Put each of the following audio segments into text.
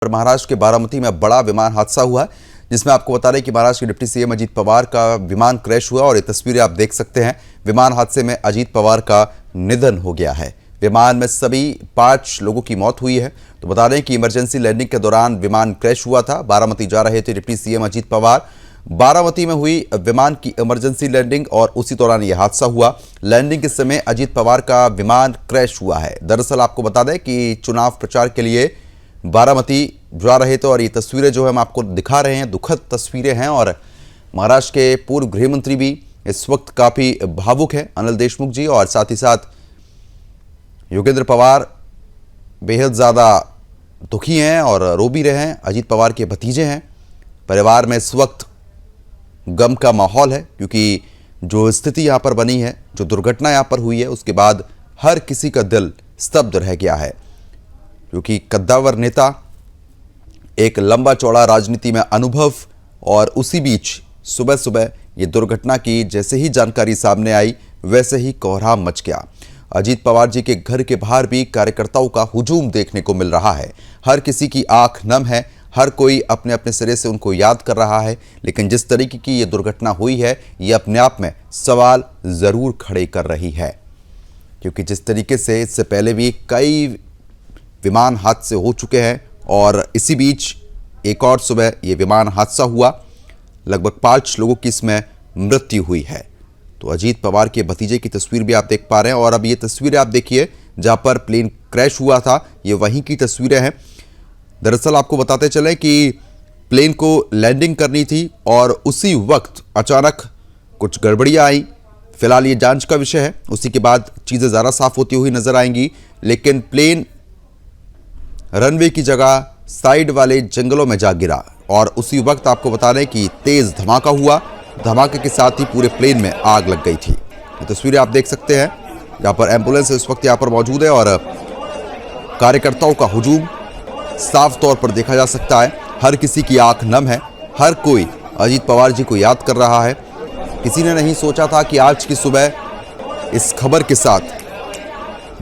महाराष्ट्र के बारामती में बड़ा विमान हादसा हुआ है, जिसमें आपको बता रहे कि महाराष्ट्र के डिप्टी सीएम अजीत पवार का विमान क्रैश हुआ और ये तस्वीरें आप देख सकते हैं। विमान हादसे में अजीत पवार का निधन हो गया है। विमान में सभी 5 लोगों की मौत हुई है। तो बता दें कि इमरजेंसी लैंडिंग के दौरान विमान क्रैश हुआ था। बारामती जा रहे थे डिप्टी सीएम अजीत पवार। बारामती में हुई विमान की इमरजेंसी लैंडिंग और उसी दौरान यह हादसा हुआ। लैंडिंग के समय अजीत पवार का विमान क्रैश हुआ है। दरअसल आपको बता दें कि चुनाव प्रचार के लिए बारामती जा रहे थे और ये तस्वीरें जो है हम आपको दिखा रहे हैं, दुखद तस्वीरें हैं। और महाराष्ट्र के पूर्व गृह मंत्री भी इस वक्त काफ़ी भावुक हैं, अनिल देशमुख जी, और साथ ही साथ योगेंद्र पवार बेहद ज़्यादा दुखी हैं और रो भी रहे हैं। अजीत पवार के भतीजे हैं। परिवार में इस वक्त गम का माहौल है, क्योंकि जो स्थिति यहाँ पर बनी है, जो दुर्घटना यहाँ पर हुई है, उसके बाद हर किसी का दिल स्तब्ध रह गया है। क्योंकि कद्दावर नेता, एक लंबा चौड़ा राजनीति में अनुभव, और उसी बीच सुबह सुबह ये दुर्घटना की जैसे ही जानकारी सामने आई वैसे ही कोहराम मच गया। अजीत पवार जी के घर के बाहर भी कार्यकर्ताओं का हुजूम देखने को मिल रहा है। हर किसी की आंख नम है, हर कोई अपने अपने सिरे से उनको याद कर रहा है। लेकिन जिस तरीके की ये दुर्घटना हुई है, ये अपने आप में सवाल ज़रूर खड़े कर रही है। क्योंकि जिस तरीके से इससे पहले भी कई विमान हादसे हो चुके हैं और इसी बीच एक और सुबह ये विमान हादसा हुआ। लगभग 5 लोगों की इसमें मृत्यु हुई है। तो अजीत पवार के भतीजे की तस्वीर भी आप देख पा रहे हैं। और अब ये तस्वीरें आप देखिए, जहां पर प्लेन क्रैश हुआ था, ये वहीं की तस्वीरें हैं। दरअसल आपको बताते चले कि प्लेन को लैंडिंग करनी थी और उसी वक्त अचानक कुछ गड़बड़ियां आई। फिलहाल ये जांच का विषय है, उसी के बाद चीज़ें ज़रा साफ होती हुई नजर आएंगी। लेकिन प्लेन रनवे की जगह साइड वाले जंगलों में जा गिरा और उसी वक्त आपको बता रहे कि तेज धमाका हुआ। धमाके के साथ ही पूरे प्लेन में आग लग गई थी। ये तस्वीरें आप देख सकते हैं, यहाँ पर एम्बुलेंस इस वक्त यहाँ पर मौजूद है और कार्यकर्ताओं का हुजूम साफ तौर पर देखा जा सकता है। हर किसी की आंख नम है, हर कोई अजीत पवार जी को याद कर रहा है। किसी ने नहीं सोचा था कि आज की सुबह इस खबर के साथ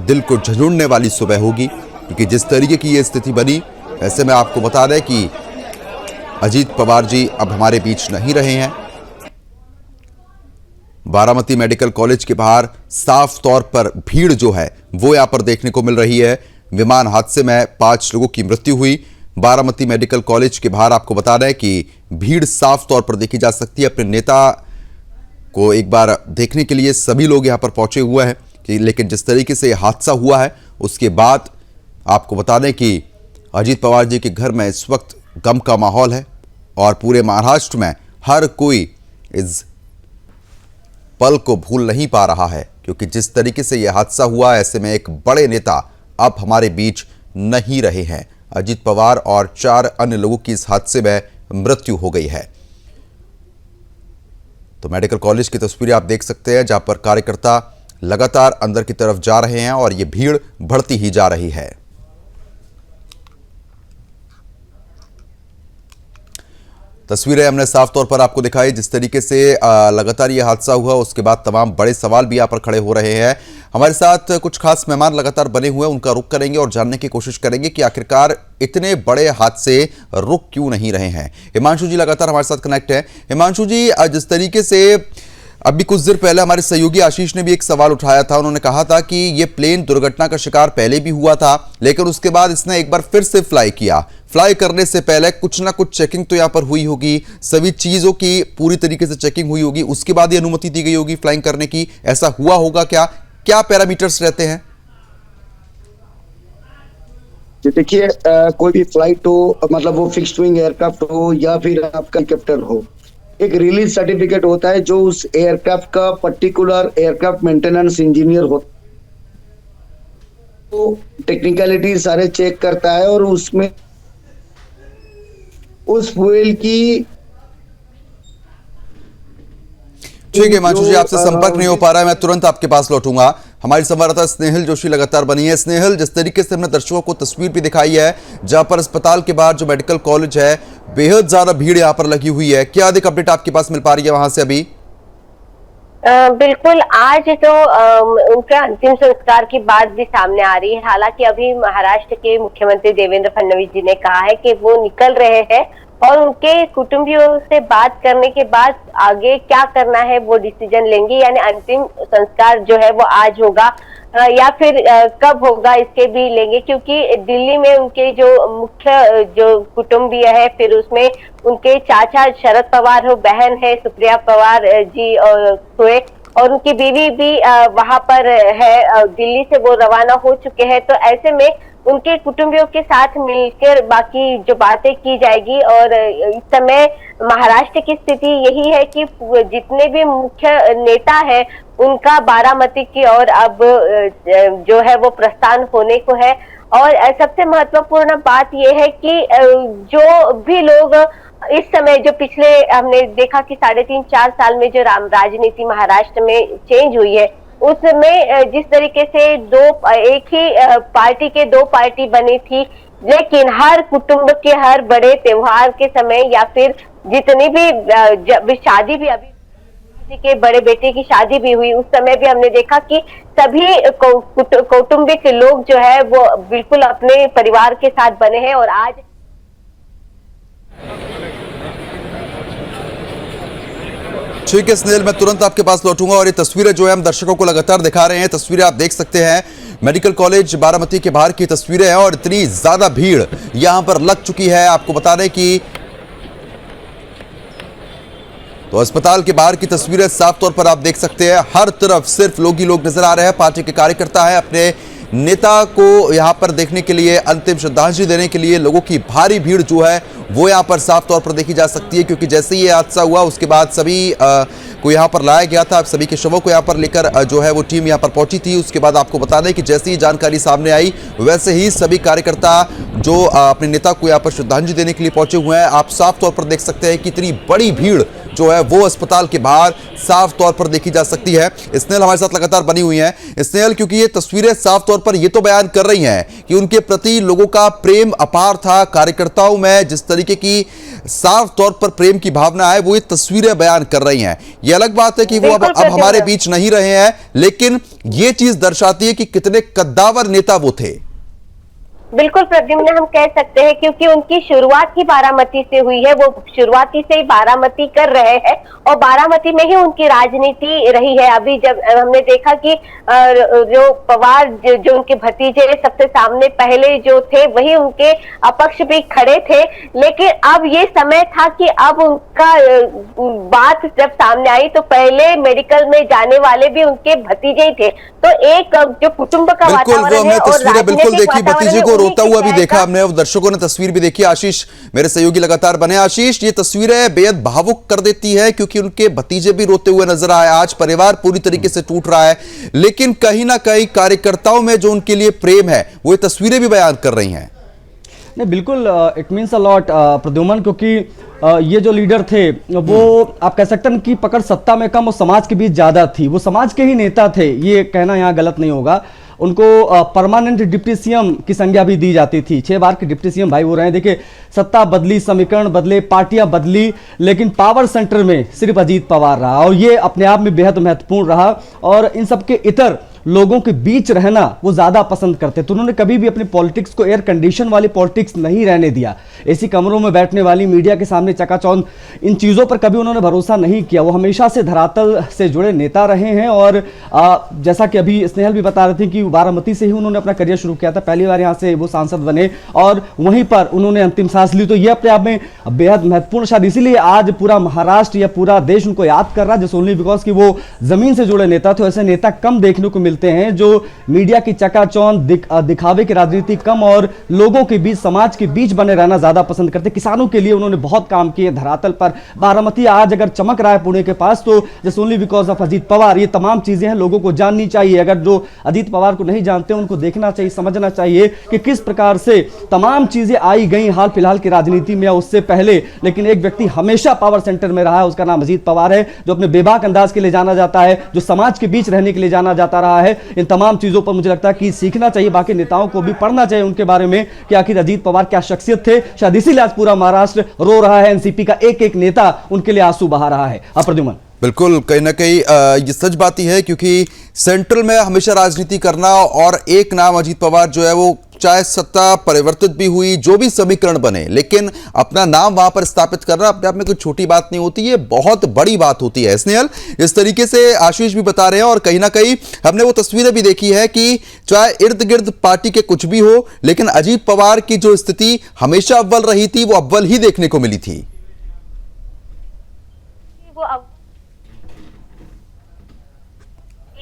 दिल को झंझोड़ने वाली सुबह होगी। क्योंकि जिस तरीके की ये स्थिति बनी, ऐसे में आपको बता दें कि अजीत पवार जी अब हमारे बीच नहीं रहे हैं। बारामती मेडिकल कॉलेज के बाहर साफ तौर पर भीड़ जो है वो यहां पर देखने को मिल रही है। विमान हादसे में 5 लोगों की मृत्यु हुई। बारामती मेडिकल कॉलेज के बाहर आपको बता रहे हैं कि भीड़ साफ तौर पर देखी जा सकती है। अपने नेता को एक बार देखने के लिए सभी लोग यहां पर पहुंचे हुए हैं। लेकिन जिस तरीके से हादसा हुआ है, उसके बाद आपको बता दें कि अजीत पवार जी के घर में इस वक्त गम का माहौल है और पूरे महाराष्ट्र में हर कोई इस पल को भूल नहीं पा रहा है। क्योंकि जिस तरीके से यह हादसा हुआ, ऐसे में एक बड़े नेता अब हमारे बीच नहीं रहे हैं। अजीत पवार और 4 अन्य लोगों की इस हादसे में मृत्यु हो गई है। तो मेडिकल कॉलेज की तस्वीरें आप देख सकते हैं, जहां पर कार्यकर्ता लगातार अंदर की तरफ जा रहे हैं और ये भीड़ बढ़ती ही जा रही है। तस्वीरें हमने साफ तौर पर आपको दिखाई। जिस तरीके से लगातार ये हादसा हुआ, उसके बाद तमाम बड़े सवाल भी यहाँ पर खड़े हो रहे हैं। हमारे साथ कुछ खास मेहमान लगातार बने हुए हैं, उनका रुख करेंगे और जानने की कोशिश करेंगे कि आखिरकार इतने बड़े हादसे रुक क्यों नहीं रहे हैं। हिमांशु जी लगातार हमारे साथ कनेक्ट है। हिमांशु जी, जिस तरीके से अभी कुछ देर पहले हमारे सहयोगी आशीष ने भी एक सवाल उठाया था। उन्होंने कहा था कि ये प्लेन दुर्घटना का शिकार पहले भी हुआ था, लेकिन उसके बाद इसने एक बार फिर से फ्लाई किया। फ्लाई करने से पहले कुछ ना कुछ चेकिंग तो यहाँ पर हुई होगी, सभी चीजों की पूरी तरीके से चेकिंग हुई होगी, उसके बाद ही अनुमति दी गई होगी फ्लाइंग करने की। ऐसा हुआ होगा क्या? क्या पैरामीटर्स रहते हैं? देखिए, कोई भी फ्लाइट हो, मतलब वो फिक्स्ड विंग एयरक्राफ्ट हो या फिर आपका हेलीकॉप्टर हो, एक रिलीज सर्टिफिकेट होता है जो उस एयरक्राफ्ट का पर्टिकुलर एयरक्राफ्ट मेंटेनेंस इंजीनियर होता है, तो टेक्निकलिटी सारे चेक करता है और उसमें उस फ्यूल की। ठीक है हिमांशु जी, आपसे संपर्क नहीं हो पा रहा है, मैं तुरंत आपके पास लौटूंगा। हमारी संवाददाता स्नेहिल जोशी लगातार बनी है। स्नेहिल, जिस तरीके से हमने दर्शकों को तस्वीर भी दिखाई है, जहां पर अस्पताल के बाहर जो मेडिकल कॉलेज है, बेहद ज्यादा भीड़ यहां पर लगी हुई है, क्या अधिक अपडेट आपके पास मिल पा रही है वहां से अभी? बिल्कुल। आज तो उनका अंतिम संस्कार की बात भी सामने आ रही है। हालांकि अभी महाराष्ट्र के मुख्यमंत्री देवेंद्र फडणवीस जी ने कहा है कि वो निकल रहे हैं और उनके कुटुंबियों से बात करने के बाद आगे क्या करना है वो डिसीजन लेंगे। यानी अंतिम संस्कार जो है वो आज होगा या फिर कब होगा इसके भी लेंगे, क्योंकि दिल्ली में उनके जो मुख्य जो कुटुंबीय है, फिर उसमें उनके चाचा शरद पवार हो, बहन है सुप्रिया पवार जी और हुए, और उनकी बीवी भी वहां पर है। दिल्ली से वो रवाना हो चुके हैं। तो ऐसे में उनके कुटुंबियों के साथ मिलकर बाकी जो बातें की जाएगी। और इस समय महाराष्ट्र की स्थिति यही है कि जितने भी मुख्य नेता है उनका बारामती की ओर अब जो है वो प्रस्थान होने को है। और सबसे महत्वपूर्ण बात यह है कि जो भी लोग इस समय जो पिछले हमने देखा कि 3.5-4 साल में जो राजनीति महाराष्ट्र में चेंज हुई है, उसमें जिस तरीके से एक ही पार्टी के 2 पार्टी बनी थी, लेकिन हर कुटुंब के हर बड़े त्योहार के समय या फिर जितनी भी शादी भी अभी के बड़े बेटे की शादी भी हुई, उस समय भी हमने देखा कि सभी कौटुंबिक लोग जो है वो बिल्कुल अपने परिवार के साथ बने हैं। और आज ठीक है स्नेहल, मैं तुरंत आपके पास लौटूंगा। और ये तस्वीरें जो है हम दर्शकों को लगातार दिखा रहे हैं, तस्वीरें आप देख सकते हैं मेडिकल कॉलेज बारामती के बाहर की तस्वीरें हैं और इतनी ज्यादा भीड़ यहां पर लग चुकी है। आपको बता दें कि तो अस्पताल के बाहर की तस्वीरें साफ तौर पर आप देख सकते हैं, हर तरफ सिर्फ लोग ही लोग नजर आ रहे हैं। पार्टी के कार्यकर्ता है, अपने नेता को यहां पर देखने के लिए, अंतिम श्रद्धांजलि देने के लिए लोगों की भारी भीड़ जो है वो यहां पर साफ तौर पर देखी जा सकती है। क्योंकि जैसे ही ये हादसा हुआ उसके बाद सभी को यहां पर लाया गया था, सभी के शवों को यहां पर लेकर जो है वो टीम यहां पर पहुंची थी। उसके बाद आपको बता दें कि जैसे ही जानकारी सामने आई वैसे ही सभी कार्यकर्ता जो अपने नेता को यहां पर श्रद्धांजलि देने के लिए पहुंचे हुए हैं। आप साफ तौर पर देख सकते हैं कि इतनी बड़ी भीड़ जो है वो अस्पताल के बाहर साफ तौर पर देखी जा सकती है। स्नेहल हमारे साथ लगातार बनी हुई है। स्नेहल, क्योंकि ये तस्वीरें साफ तौर पर ये तो बयान कर रही हैं कि उनके प्रति लोगों का प्रेम अपार था, कार्यकर्ताओं में जिस तरीके की साफ तौर पर प्रेम की भावना है वो ये तस्वीरें बयान कर रही हैं। ये अलग बात है कि वो अब हमारे बीच नहीं रहे हैं, लेकिन ये चीज दर्शाती है कि कितने कद्दावर नेता वो थे। बिल्कुल प्रद्युम्न, हम कह सकते हैं क्योंकि उनकी शुरुआत ही बारामती से हुई है। वो शुरुआती से ही बारामती कर रहे हैं और बारामती में ही उनकी राजनीति रही है। अभी जब हमने देखा कि जो पवार जो उनके भतीजे सबसे सामने पहले जो थे वही उनके अपक्ष भी खड़े थे, लेकिन अब ये समय था कि अब उनका बात जब सामने आई तो पहले मेडिकल में जाने वाले भी उनके भतीजे ही थे। तो एक जो कुटुंब का वातावरण है और राजनीतिक भतीजे को रोता हुआ भी देखा हमने, दर्शकों ने तस्वीर भी देखी। आशीष मेरे सहयोगी लगातार बने। आशीष, ये तस्वीरें बेहद भावुक कर देती है क्योंकि उनके भतीजे भी रोते हुए नजर आए। आज परिवार पूरी तरीके से टूट रहा है, लेकिन कहीं ना कहीं कार्यकर्ताओं में जो उनके लिए प्रेम है वो ये तस्वीरें भी बयान कर रही हैं। नहीं, बिल्कुल it means a lot Pradyuman, क्योंकि ये जो लीडर थे वो आप कह सकते हैं कि पकड़ सत्ता में कम और समाज के बीच ज्यादा थी। वो समाज के ही नेता थे, ये कहना यहाँ गलत नहीं होगा। उनको परमानेंट डिप्टी सीएम की संज्ञा भी दी जाती थी। 6 बार के डिप्टी सीएम भाई वो रहे। देखिए, सत्ता बदली, समीकरण बदले, पार्टियां बदली, लेकिन पावर सेंटर में सिर्फ अजीत पवार रहा और ये अपने आप में बेहद महत्वपूर्ण रहा। और इन सबके इतर लोगों के बीच रहना वो ज्यादा पसंद करते। तो उन्होंने कभी भी अपने पॉलिटिक्स को एयर कंडीशन वाली पॉलिटिक्स नहीं रहने दिया। ऐसी कमरों में बैठने वाली, मीडिया के सामने चकाचौंध, इन चीजों पर कभी उन्होंने भरोसा नहीं किया। वो हमेशा से धरातल से जुड़े नेता रहे हैं। और जैसा कि अभी स्नेहल भी बता रहे थे कि बारामती से ही उन्होंने अपना करियर शुरू किया था। पहली बार यहाँ से वो सांसद बने और वहीं पर उन्होंने अंतिम सांस ली। तो ये अपने आप में बेहद महत्वपूर्ण शायद इसीलिए आज पूरा महाराष्ट्र या पूरा देश उनको याद कर रहा है, जस्ट ओनली बिकॉज कि वो जमीन से जुड़े नेता थे। ऐसे नेता कम देखने को मिलते हैं जो मीडिया की चकाचौंध, दिखावे की राजनीति कम और लोगों के बीच, समाज के बीच बने रहना ज्यादा पसंद करते। किसानों के लिए उन्होंने बहुत काम किए धरातल पर। बारामती आज अगर चमक रहा है पुणे के पास तो just only because of Ajit Pawar. ये तमाम चीजें हैं, लोगों को जाननी चाहिए। अगर जो अजीत पवार को नहीं जानते उनको देखना चाहिए, समझना चाहिए कि किस प्रकार से तमाम चीजें आई गई हाल फिलहाल की राजनीति में या उससे पहले। लेकिन एक व्यक्ति हमेशा पावर सेंटर में रहा है, उसका नाम अजीत पवार है, जो अपने बेबाक अंदाज के लिए जाना जाता है, जो समाज के बीच रहने के लिए जाना जाता रहा है। इन तमाम चीजों पर मुझे लगता है कि सीखना चाहिए, बाकी नेताओं को भी पढ़ना चाहिए उनके बारे में कि आखिर अजीत पवार क्या शख्सियत थे। शायद इसीलिए आज पूरा महाराष्ट्र रो रहा है, एनसीपी का एक एक नेता उनके लिए आंसू बहा रहा है। प्रद्युमन। बिल्कुल, कहीं ना कहीं ये सच बात ही है, क्योंकि सेंट्रल में हमेशा राजनीति करना और एक नाम अजीत पवार जो है वो चाहे सत्ता परिवर्तित भी हुई, जो भी समीकरण बने, लेकिन अपना नाम वहां पर स्थापित करना अपने आप में कोई छोटी बात नहीं होती, ये बहुत बड़ी बात होती है। स्नेहल, इस तरीके से आशीष भी बता रहे हैं और कहीं ना कहीं हमने वो तस्वीरें भी देखी है कि चाहे इर्द गिर्द पार्टी के कुछ भी हो, लेकिन अजीत पवार की जो स्थिति हमेशा अव्वल रही थी वो अव्वल ही देखने को मिली थी।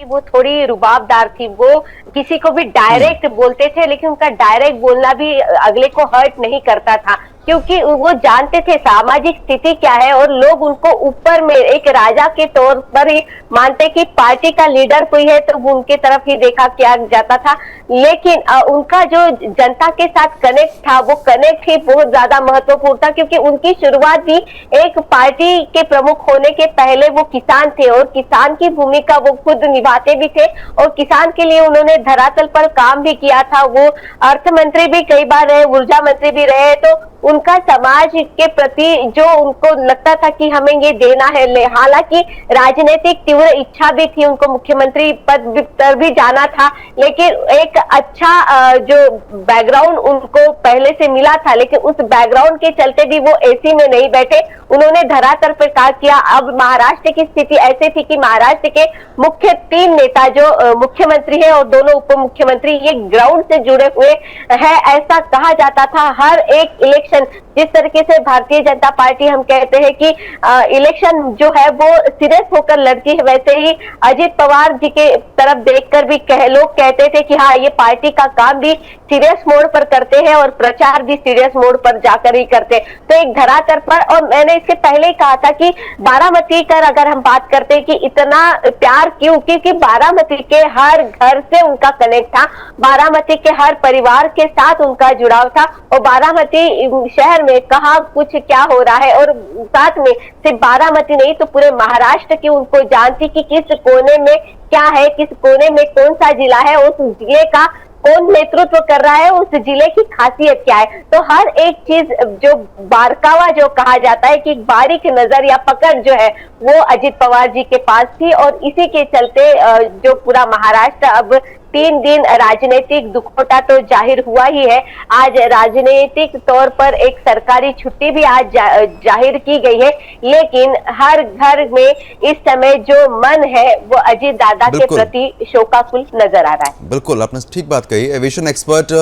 वो थोड़ी रुबाबदार थी, वो किसी को भी डायरेक्ट बोलते थे, लेकिन उनका डायरेक्ट बोलना भी अगले को हर्ट नहीं करता था, क्योंकि वो जानते थे सामाजिक स्थिति क्या है और लोग उनको ऊपर में एक राजा के तौर पर ही मानते कि पार्टी का लीडर कोई है तो वो उनके तरफ ही देखा किया जाता था। लेकिन उनका जो जनता के साथ कनेक्ट था वो कनेक्ट ही बहुत ज्यादा महत्वपूर्ण था, क्योंकि उनकी शुरुआत भी एक पार्टी के प्रमुख होने के पहले वो किसान थे और किसान की भूमिका वो खुद निभाते भी थे और किसान के लिए उन्होंने धरातल पर काम भी किया था। वो अर्थ मंत्री भी कई बार रहे, ऊर्जा मंत्री भी रहे, तो उनका समाज के प्रति जो उनको लगता था कि हमें ये देना है, हालांकि राजनीतिक तीव्र इच्छा भी थी, उनको मुख्यमंत्री पद पर भी जाना था, लेकिन एक अच्छा जो बैकग्राउंड उनको पहले से मिला था, लेकिन उस बैकग्राउंड के चलते भी वो एसी में नहीं बैठे, उन्होंने धरातल पर काम किया। अब महाराष्ट्र की स्थिति ऐसी थी कि महाराष्ट्र के मुख्य 3 नेता जो मुख्यमंत्री है और दोनों उप मुख्यमंत्री, ये ग्राउंड से जुड़े हुए हैं, ऐसा कहा जाता था। हर एक इलेक्शन, जिस तरीके से भारतीय जनता पार्टी हम कहते हैं कि इलेक्शन जो है वो सीरियस होकर लड़ती है, वैसे ही अजीत पवार जी के तरफ देखकर भी लोग कहते थे कि हाँ, ये पार्टी का काम भी सीरियस मोड पर करते हैं और प्रचार भी सीरियस मोड पर जाकर ही करते। तो एक धरातल पर, और मैंने इसके पहले ही कहा था कि बारामती कर अगर हम बात करते हैं कि इतना प्यार क्यों, क्योंकि बारामती के हर घर से उनका कनेक्ट था, बारामती के हर परिवार के साथ उनका जुड़ाव था और बारामती शहर में कहाँ कुछ क्या हो रहा है, और साथ में सिर्फ बारामती नहीं तो पूरे महाराष्ट्र की उनको जानती कि किस कोने में क्या है, किस कोने में कौन सा जिला है, उस जिले का कौन नेतृत्व कर रहा है, उस जिले की खासियत क्या है। तो हर एक चीज जो बारकावा जो कहा जाता है कि बारीक नजर या पकड़ जो है वो अजीत पवार जी के पास थी, और इसी के चलते जो पूरा महाराष्ट्र अब 3 दिन राजनीतिक दुखोटा तो जाहिर हुआ ही है। आज राजनीतिक तौर पर एक सरकारी छुट्टी भी आज जाहिर की गई है, लेकिन हर घर में इस समय जो मन है वो अजीत दादा के प्रति शोकाकुल नजर आ रहा है। बिल्कुल, आपने ठीक बात कही। एविएशन एक्सपर्ट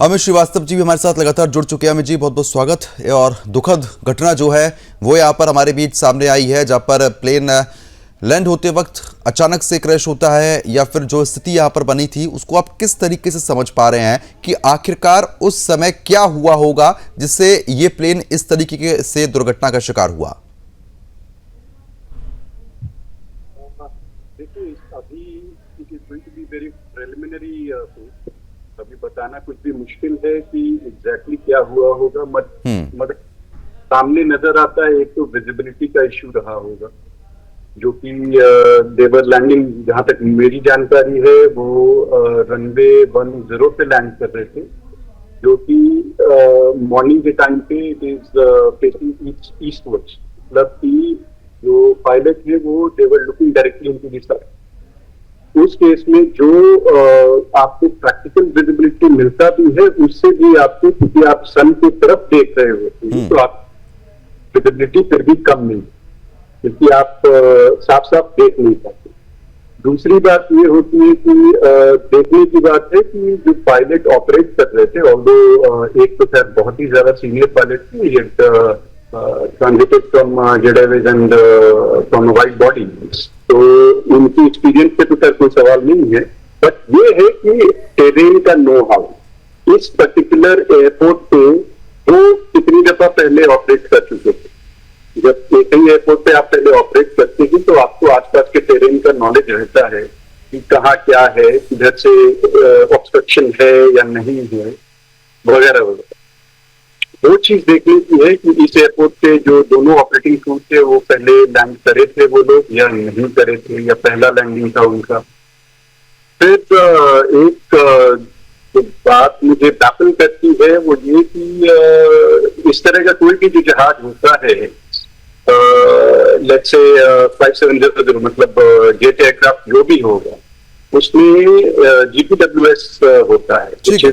अमित श्रीवास्तव जी भी हमारे साथ लगातार जुड़ चुके हैं। अमित जी, बहुत बहुत स्वागत। और दुखद घटना जो है वो यहाँ पर हमारे बीच सामने आई है, जहाँ पर प्लेन लैंड होते वक्त अचानक से क्रैश होता है, या फिर जो स्थिति यहाँ पर बनी थी उसको आप किस तरीके से समझ पा रहे हैं कि आखिरकार उस समय क्या हुआ होगा जिससे ये प्लेन इस तरीके से दुर्घटना का शिकार हुआ? देखिए, अभी it is going to be very preliminary, अभी बताना कुछ भी मुश्किल है कि एग्जैक्टली क्या हुआ होगा। मगर सामने नजर आता है एक तो विजिबिलिटी का इश्यू रहा होगा, जो कि देवर लैंडिंग, जहां तक मेरी जानकारी है वो रनवे 10 पे लैंड कर रहे थे, जो कि मॉर्निंग के टाइम पे इट इज फेसिंग ईस्टवर्ड्स, मतलब कि जो पायलट है वो they are looking directly into the sky. उस केस में जो आपको प्रैक्टिकल विजिबिलिटी मिलता भी है, उससे भी आपको, क्योंकि आप सन की तरफ देख रहे होते हैं, तो आप विजिबिलिटी फिर भी कम मिलती, क्योंकि आप साफ साफ देख नहीं पाते। दूसरी बात ये होती है कि देखने की बात है कि जो पायलट ऑपरेट कर रहे थे, ऑल्दो एक तो खैर बहुत ही ज्यादा सीनियर पायलट थे, ये ट्रांजिटेड फ्रॉम जेडेविज एंड फ्रॉम वाइट बॉडी, तो उनकी एक्सपीरियंस पे तो खैर कोई सवाल नहीं है। बट ये है कि टेरेन का नो हाउ इस पर्टिकुलर एयरपोर्ट पे वो कितनी दफा पहले ऑपरेट कर चुके थे। जब कई एयरपोर्ट पे आप पहले ऑपरेट करते हैं तो आपको आसपास के टेरेन का नॉलेज रहता है कि कहाँ क्या है, इधर से ऑब्स्ट्रक्शन है या नहीं है, वगैरह वगैरह। वो चीज देखने की है कि इस एयरपोर्ट पे जो दोनों ऑपरेटिंग क्रू थे वो पहले लैंड करे थे वो लोग या नहीं करे थे, या पहला लैंडिंग था उनका। फिर एक जो बात मुझे बैफल करती है वो ये कि इस तरह का कोई भी जो जहाज होता है लेट्स से 5700 मतलब जेट एयरक्राफ्ट जो भी होगा उसमें जीपीडब्ल्यूएस होता है। ठीक है,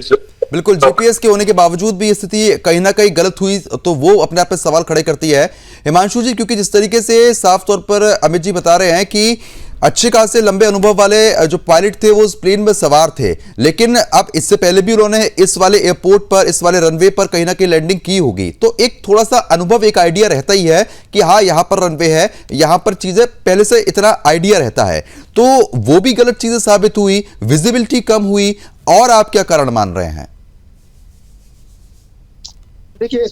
बिल्कुल। जीपीएस के होने के बावजूद भी स्थिति कहीं ना कहीं गलत हुई तो वो अपने आप में सवाल खड़े करती है हिमांशु जी, क्योंकि जिस तरीके से साफ तौर पर अमित जी बता रहे हैं कि अच्छे खासे लंबे अनुभव वाले जो पायलट थे वो उस प्लेन में सवार थे, लेकिन अब इससे पहले भी उन्होंने इस वाले एयरपोर्ट पर, इस वाले रनवे पर कहीं ना कहीं लैंडिंग की होगी, तो एक थोड़ा सा अनुभव, एक आइडिया रहता ही है कि हाँ यहाँ पर रनवे है, यहाँ पर चीजें पहले से इतना आइडिया रहता है। तो वो भी गलत चीजें साबित हुई, विजिबिलिटी कम हुई, और आप क्या कारण मान रहे हैं? देखिए,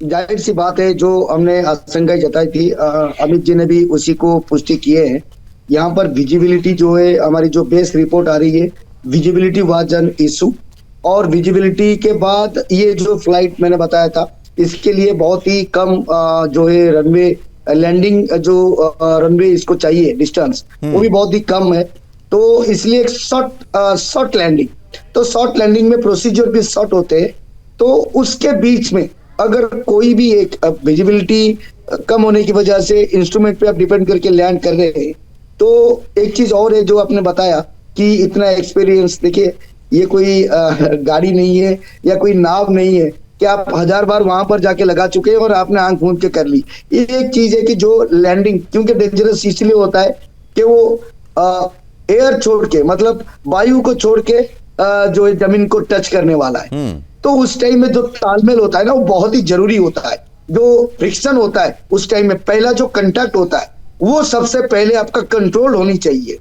जाहिर सी बात है, जो हमने आशंका जताई थी, अमित जी ने भी उसी को पुष्टि किए हैं। यहाँ पर विजिबिलिटी जो है, हमारी जो बेस रिपोर्ट आ रही है, विजिबिलिटी वाज एन इशू, और विजिबिलिटी के बाद ये जो फ्लाइट मैंने बताया था, इसके लिए बहुत ही कम जो है रनवे लैंडिंग, जो रनवे इसको चाहिए डिस्टेंस, वो भी बहुत ही कम है। तो इसलिए एक शॉर्ट लैंडिंग, तो शॉर्ट लैंडिंग में प्रोसीजर भी शॉर्ट होते हैं, तो उसके बीच में अगर कोई भी एक विजिबिलिटी कम होने की वजह से इंस्ट्रूमेंट पे आप डिपेंड करके लैंड कर रहे हैं, तो एक चीज और है जो आपने बताया कि इतना एक्सपीरियंस, देखिए ये कोई गाड़ी नहीं है या कोई नाव नहीं है कि आप 1000 बार वहां पर जाके लगा चुके हैं और आपने आंख मूंद के कर ली। ये एक चीज है कि जो लैंडिंग क्योंकि डेंजरस इसलिए होता है कि वो एयर छोड़ के, मतलब वायु को छोड़ के जो है जमीन को टच करने वाला है, तो उस टाइम में जो तालमेल होता है ना, वो बहुत ही जरूरी होता है। जो फ्रिक्शन होता है उस टाइम में, पहला जो कांटेक्ट होता है, वो सबसे पहले आपका कंट्रोल होनी चाहिए,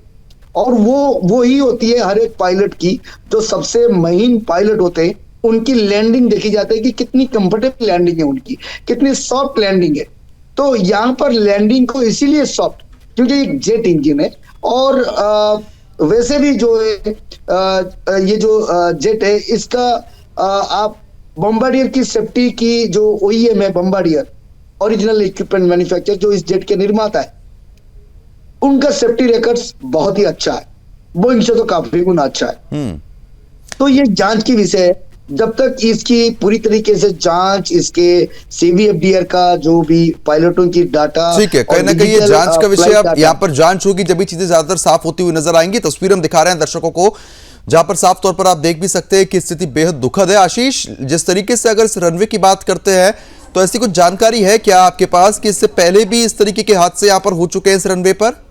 और वो ही होती है हर एक पायलट की। जो सबसे महीन पायलट होते हैं उनकी लैंडिंग देखी जाती है कि कितनी कंफर्टेबल लैंडिंग है उनकी, कितनी सॉफ्ट लैंडिंग है। तो यहाँ पर लैंडिंग को इसीलिए सॉफ्ट क्योंकि एक जेट इंजन है, और वैसे भी जो है ये जो जेट है, इसका आप बम्बार्डियर की सेफ्टी की जो ओईएम है, बम्बार्डियर ओरिजिनल इक्विपमेंट मैन्युफैक्चरर, जो इस जेट के निर्माता है, उनका सेफ्टी रिकॉर्ड्स बहुत ही अच्छा है, बोइंग से तो काफी गुना अच्छा है। तो ये जांच की विषय है, जब तक इसकी पूरी तरीके से जांच, इसके सीवीएफडीआर का जो भी पायलटों की डाटा, ठीक है, कहीं ना कहीं ये जांच का विषय, अब यहाँ पर जांच होगी जब भी चीजें ज्यादातर साफ होती हुई नजर आएंगी। तस्वीर हम दिखा रहे हैं दर्शकों को, जहां पर साफ तौर पर आप देख भी सकते हैं कि स्थिति बेहद दुखद है। आशीष, जिस तरीके से अगर इस रनवे की बात करते हैं, तो ऐसी कुछ जानकारी है क्या आपके पास कि इससे पहले भी इस तरीके के हादसे यहाँ पर हो चुके हैं इस रनवे पर?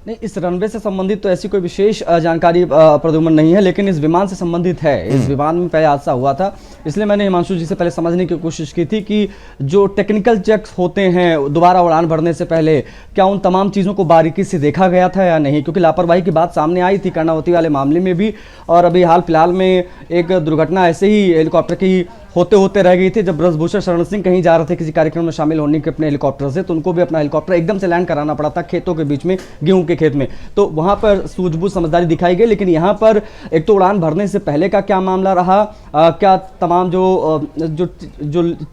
नहीं, इस रनवे से संबंधित तो ऐसी कोई विशेष जानकारी प्रद्युमन नहीं है, लेकिन इस विमान से संबंधित है। इस विमान में पहले हादसा हुआ था, इसलिए मैंने हिमांशु जी से पहले समझने की कोशिश की थी कि जो टेक्निकल चेक्स होते हैं दोबारा उड़ान भरने से पहले, क्या उन तमाम चीज़ों को बारीकी से देखा गया था या नहीं, क्योंकि लापरवाही की बात सामने आई थी कर्णावती वाले मामले में भी, और अभी हाल फिलहाल में एक दुर्घटना ऐसे ही हेलीकॉप्टर की होते होते रह गई थी, जब ब्रजभूषण शरण सिंह कहीं जा रहे थे किसी कार्यक्रम में शामिल होने के अपने हेलीकॉप्टर से, तो उनको भी अपना हेलीकॉप्टर एकदम से लैंड कराना पड़ा था खेतों के बीच में, गेहूं के खेत में। तो वहां पर सूझबूझ समझदारी दिखाई गई, लेकिन यहाँ पर एक तो उड़ान भरने से पहले का क्या मामला रहा, क्या तमाम जो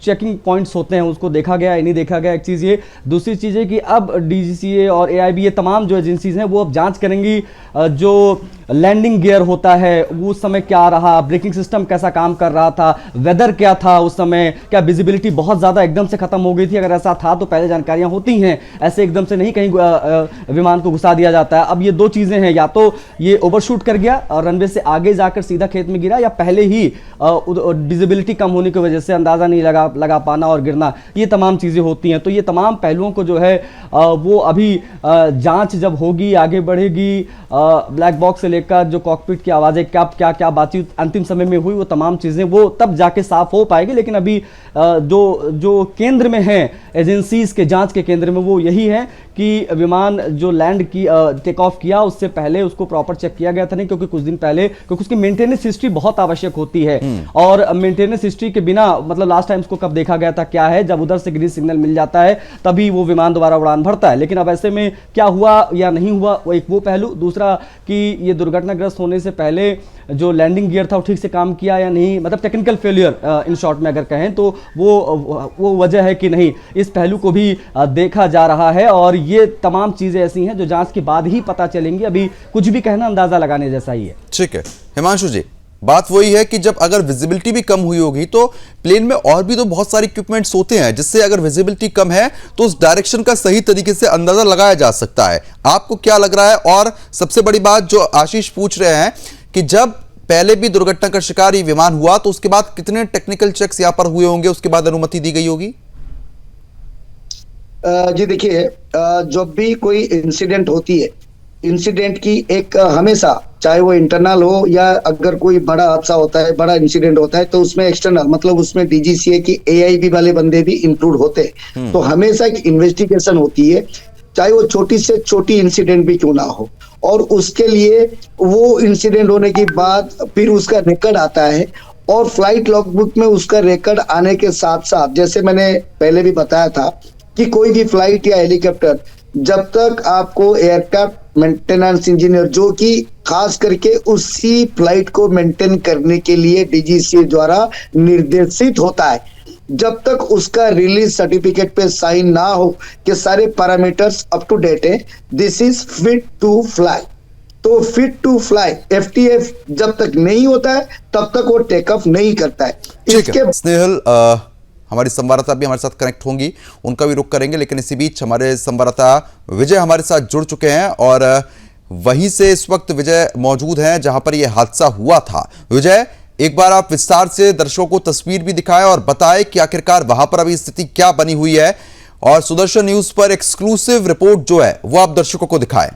चेकिंग पॉइंट्स होते हैं उसको देखा गया या नहीं देखा गया, एक चीज़ ये। दूसरी चीज़ है कि अब डीजीसीए और एआईबी, ये तमाम जो एजेंसीज हैं वो अब जाँच करेंगी जो लैंडिंग गियर होता है वो उस समय क्या रहा, ब्रेकिंग सिस्टम कैसा काम कर रहा था, वेदर क्या था उस समय, क्या विजिबिलिटी बहुत ज़्यादा एकदम से खत्म हो गई थी, अगर ऐसा था तो पहले जानकारियां होती हैं, ऐसे एकदम से नहीं कहीं विमान को घुसा दिया जाता है। अब ये दो चीज़ें हैं, या तो ये ओवरशूट कर गया और रनवे से आगे जाकर सीधा खेत में गिरा, या पहले ही विजिबिलिटी कम होने की वजह से अंदाज़ा नहीं लगा पाना और गिरना, ये तमाम चीज़ें होती हैं। तो ये तमाम पहलुओं को जो है वो अभी जाँच जब होगी, आगे बढ़ेगी, ब्लैक बॉक्स से लेकर जो कॉकपिट की आवाज़ें, क्या बातचीत अंतिम समय में हुई, वो तमाम चीज़ें वो तब जाके साफ हो पाएगी। लेकिन अभी जो केंद्र में है एजेंसीज के जांच के केंद्र में, वो यही है कि विमान जो लैंड की टेक ऑफ किया उससे पहले उसको प्रॉपर चेक किया गया था नहीं, क्योंकि कुछ दिन पहले, क्योंकि उसकी मेंटेनेंस हिस्ट्री बहुत आवश्यक होती है, और मेंटेनेंस हिस्ट्री के बिना, मतलब लास्ट टाइम उसको कब देखा गया था क्या है, जब उधर से ग्रीन सिग्नल मिल जाता है तभी वो विमान दोबारा उड़ान भरता है। लेकिन अब ऐसे में क्या हुआ या नहीं हुआ, वो एक वो पहलू। दूसरा कि ये दुर्घटनाग्रस्त होने से पहले जो लैंडिंग गियर था वो ठीक से काम किया या नहीं, मतलब टेक्निकल फेलियर इन शॉर्ट में अगर कहें तो वो वजह है कि नहीं, इस पहलू को भी देखा जा रहा है। और ये तमाम चीजें ऐसी हैं जो जांच के बाद ही पता चलेंगी, अभी कुछ भी कहना अंदाजा लगाने जैसा ही है। ठीक है हिमांशु जी, बात वही है कि जब अगर विजिबिलिटी भी कम हुई होगी तो प्लेन में और भी तो बहुत सारे इक्विपमेंट्स होते हैं, जिससे अगर विजिबिलिटी कम है तो उस डायरेक्शन का सही तरीके से अंदाजा लगाया जा सकता है। आपको क्या लग रहा है? और सबसे बड़ी बात जो आशीष पूछ रहे हैं कि जब पहले भी दुर्घटना का शिकार ये विमान हुआ तो उसके बाद कितने टेक्निकल चेक्स यहां पर हुए होंगे, उसके बाद अनुमति दी गई होगी? जी देखिए, जब भी कोई इंसिडेंट होती है, इंसिडेंट की एक हमेशा, चाहे वो इंटरनल हो या अगर कोई बड़ा हादसा होता है, बड़ा इंसिडेंट होता है, तो उसमें एक्सटर्नल मतलब उसमें डीजीसीए की एआईबी वाले बंदे भी इंक्लूड होते हैं। तो हमेशा एक इन्वेस्टिगेशन होती है, चाहे वो छोटी से छोटी इंसिडेंट भी क्यों ना हो, और उसके लिए वो इंसिडेंट होने के बाद फिर उसका रिकॉर्ड आता है, और फ्लाइट लॉगबुक में उसका रिकॉर्ड आने के साथ साथ, जैसे मैंने पहले भी बताया था कि कोई भी फ्लाइट या हेलीकॉप्टर, जब तक आपको एयरक्राफ्ट मेंटेनेंस इंजीनियर, जो कि खास करके उसी फ्लाइट को मेंटेन करने के लिए डीजीसीए द्वारा निर्देशित होता है, जब तक उसका रिलीज सर्टिफिकेट पे साइन ना हो कि सारे पैरामीटर्स अप टू डेट है, this is fit to fly. तो फिट टू फ्लाई एफटीएफ जब तक नहीं होता है तब तक वो टेक ऑफ नहीं करता है। इसके स्नेहल, हमारी संवाददाता भी हमारे साथ कनेक्ट होंगी, उनका भी रुख करेंगे, लेकिन इसी बीच हमारे संवाददाता विजय हमारे साथ जुड़ चुके हैं और वहीं से इस वक्त विजय मौजूद हैं जहां पर यह हादसा हुआ था। विजय, एक बार आप विस्तार से दर्शकों को तस्वीर भी दिखाएं और बताएं कि आखिरकार वहां पर अभी स्थिति क्या बनी हुई है, और सुदर्शन न्यूज पर एक्सक्लूसिव रिपोर्ट जो है वो आप दर्शकों को दिखाएं।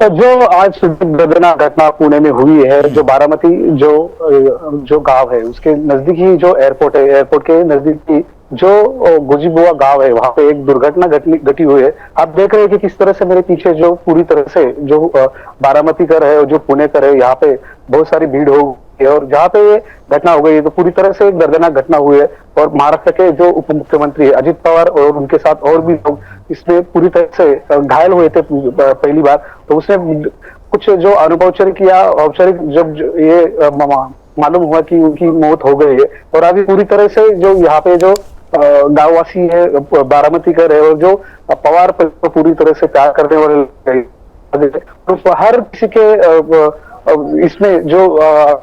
तो जो आज दर्दनाक घटना पुणे में हुई है, जो बारामती जो गांव है उसके नजदीक ही जो एयरपोर्ट है, एयरपोर्ट के नजदीक ही जो गुजीबुआ गांव है, वहां पे एक दुर्घटना घटी हुई है। आप देख रहे हैं कि किस तरह से मेरे पीछे जो पूरी तरह से जो बारामती कर है और जो पुणे कर है, यहाँ पे बहुत सारी भीड़ हो गई है, और जहाँ पे ये घटना हो गई है तो पूरी तरह से एक दर्दनाक घटना हुई है। और महाराष्ट्र के जो उप मुख्यमंत्री है अजित पवार और उनके साथ और भी लोग इसमें पूरी तरह से घायल हुए थे पहली बार। तो उसने कुछ जो औपचारिक जब ये मालूम हुआ कि उनकी मौत हो गई है, और अभी पूरी तरह से जो यहाँ पे जो गांववासी है, बारामती कर है, और जो पवार पर पूरी तरह से प्यार करने वाले तो हर किसी के इसमें जो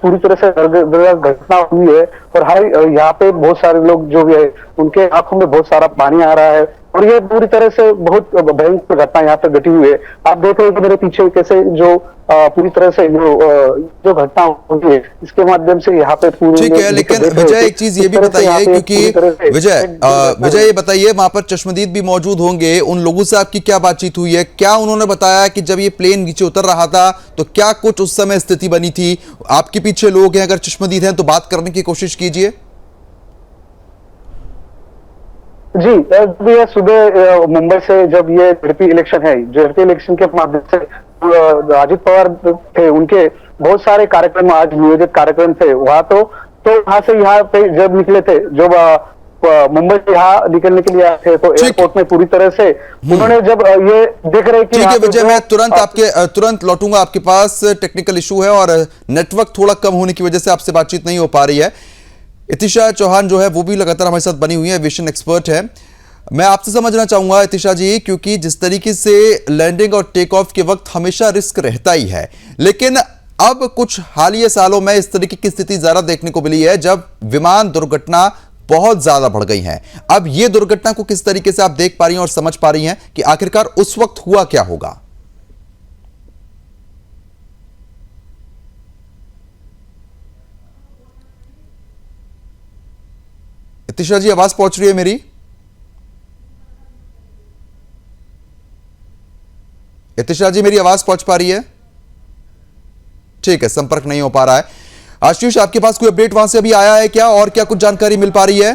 पूरी तरह से घटना हुई है, और हर यहाँ पे बहुत सारे लोग जो भी है उनके आंखों में बहुत सारा पानी आ रहा है, और ये पूरी तरह से बहुत भयंकर घटना यहाँ पे घटी हुई है। आप देख रहे हैं कि मेरे पीछे कैसे जो पूरी तरह से जो घटना हुई है, इसके माध्यम से यहाँ पे पूरी, ठीक है, लेकिन विजय एक चीज ये भी बताइए, क्योंकि विजय ये बताइए, वहां पर चश्मदीद भी मौजूद होंगे, उन लोगों से आपकी क्या बातचीत हुई है? क्या उन्होंने बताया कि जब ये प्लेन नीचे उतर रहा था तो क्या कुछ उस समय स्थिति बनी थी? आपके पीछे लोग हैं, अगर चश्मदीद हैं तो बात करने की कोशिश कीजिए। जी, ये सुबह मुंबई से जब ये जेडपी इलेक्शन है, जेडपी इलेक्शन के माध्यम से अजित पवार थे, उनके बहुत सारे कार्यक्रम, आज नियोजित कार्यक्रम थे वहां, तो वहां से यहाँ पे जब निकले थे, जो मुंबई से यहाँ निकलने के लिए आए थे, तो एयरपोर्ट में पूरी तरह से उन्होंने जब ये देख रहे कि, ठीक है विजय, मैं तुरंत लौटूंगा आपके पास, टेक्निकल इशू है और नेटवर्क थोड़ा कम होने की वजह से आपसे बातचीत नहीं हो पा रही है। इतिशा चौहान जो है वो भी लगातार हमारे साथ बनी हुई है, एविएशन एक्सपर्ट है। मैं आपसे समझना चाहूंगा इतिशा जी, क्योंकि जिस तरीके से लैंडिंग और टेक ऑफ के वक्त हमेशा रिस्क रहता ही है, लेकिन अब कुछ हालिया सालों में इस तरीके की स्थिति ज्यादा देखने को मिली है जब विमान दुर्घटना बहुत ज्यादा बढ़ गई है। अब ये दुर्घटना को किस तरीके से आप देख पा रही हैं और समझ पा रही हैं कि आखिरकार उस वक्त हुआ क्या होगा? इतिशा जी, आवाज पहुंच रही है मेरी? इतिशा जी, मेरी आवाज पहुंच पा रही है? ठीक है, संपर्क नहीं हो पा रहा है। आशीष, आपके पास कोई अपडेट वहां से अभी आया है क्या, और क्या कुछ जानकारी मिल पा रही है?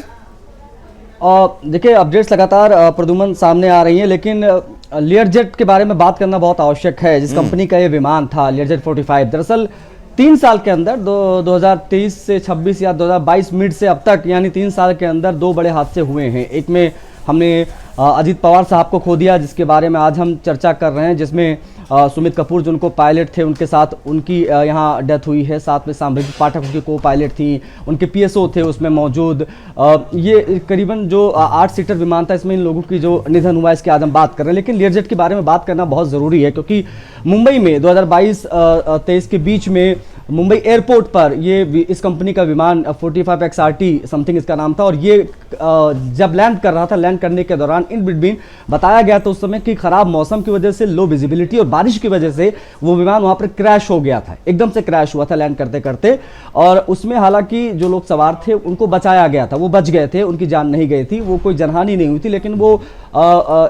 देखिए, अपडेट्स लगातार प्रदुमन सामने आ रही हैं, लेकिन लियरजेट के बारे में बात करना बहुत आवश्यक है। जिस कंपनी का ये विमान था लियरजेट 45, दरअसल 3 साल के अंदर 2023 से 26 या 2022 मिड से अब तक, यानी 3 साल के अंदर 2 बड़े हादसे हुए हैं। एक में हमने अजित पवार साहब को खो दिया, जिसके बारे में आज हम चर्चा कर रहे हैं, जिसमें सुमित कपूर जो उनको पायलट थे, उनके साथ उनकी यहाँ डेथ हुई है। साथ में सांभवी पाठक उनकी को पायलट थी, उनके पीएसओ थे उसमें मौजूद। ये करीबन जो 8 सीटर विमान था, इसमें इन लोगों की जो निधन हुआ इसकी आज हम बात कर रहे हैं। लेकिन लेयरजेट के बारे में बात करना बहुत ज़रूरी है, क्योंकि मुंबई में 2022-23 के बीच में मुंबई एयरपोर्ट पर ये इस कंपनी का विमान 45 XRT समथिंग इसका नाम था, और ये जब लैंड कर रहा था, लैंड करने के दौरान इन बिटवीन बताया गया था उस समय कि खराब मौसम की वजह से, लो विजिबिलिटी और बारिश की वजह से वो विमान वहां पर क्रैश हो गया था, एकदम से क्रैश हुआ था लैंड करते करते। और उसमें हालांकि जो लोग सवार थे उनको बचाया गया था, वो बच गए थे, उनकी जान नहीं गई थी, वो कोई जनहानि नहीं हुई थी। लेकिन वो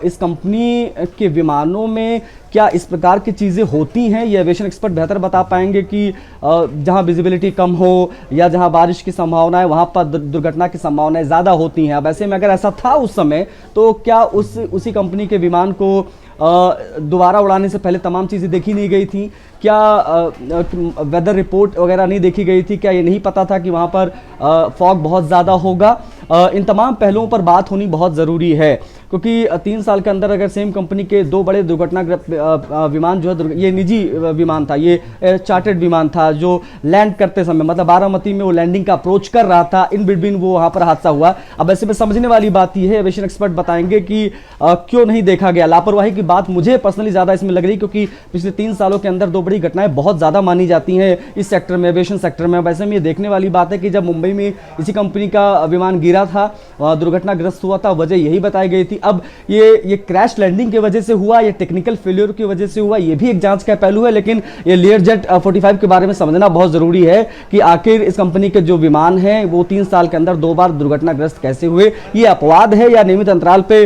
इस कंपनी के विमानों में क्या इस प्रकार की चीज़ें होती हैं, ये एविएशन एक्सपर्ट बेहतर बता पाएंगे कि जहां विजिबिलिटी कम हो या जहां बारिश की संभावना है वहां पर दुर्घटना की संभावनाएं ज़्यादा होती हैं। अब ऐसे में अगर ऐसा था उस समय, तो क्या उसी कंपनी के विमान को दोबारा उड़ाने से पहले तमाम चीज़ें देखी नहीं गई थी? क्या वेदर रिपोर्ट वगैरह नहीं देखी गई थी? क्या ये नहीं पता था कि वहाँ पर फॉग बहुत ज़्यादा होगा? इन तमाम पहलुओं पर बात होनी बहुत ज़रूरी है, क्योंकि 3 साल के अंदर अगर सेम कंपनी के 2 बड़े दुर्घटना विमान जो है, ये निजी विमान था, ये चार्टर्ड विमान था, जो लैंड करते समय मतलब बारामती में वो लैंडिंग का अप्रोच कर रहा था, इन बिटवीन वो वहाँ पर हादसा हुआ। अब ऐसे में समझने वाली बात यह है, एविएशन एक्सपर्ट बताएंगे कि क्यों नहीं देखा गया। लापरवाही की बात मुझे पर्सनली ज़्यादा इसमें लग रही, क्योंकि पिछले 3 सालों के अंदर 2 बड़ी घटनाएं बहुत ज़्यादा मानी जाती हैं इस सेक्टर में, एविएशन सेक्टर में। वैसे में ये देखने वाली बात है कि जब मुंबई में इसी कंपनी का विमान गिरा था, दुर्घटनाग्रस्त हुआ था, वजह यही बताई गई थी। अब ये क्रैश लैंडिंग की वजह से हुआ या टेक्निकल फेलियर की वजह से हुआ, ये भी एक जांच का पहलू है। लेकिन ये लेयरजेट 45 के बारे में समझना बहुत जरूरी है कि आखिर इस कंपनी के जो विमान हैं वो 3 साल के अंदर 2 बार दुर्घटनाग्रस्त कैसे हुए, ये अपवाद है या नियमित अंतराल पे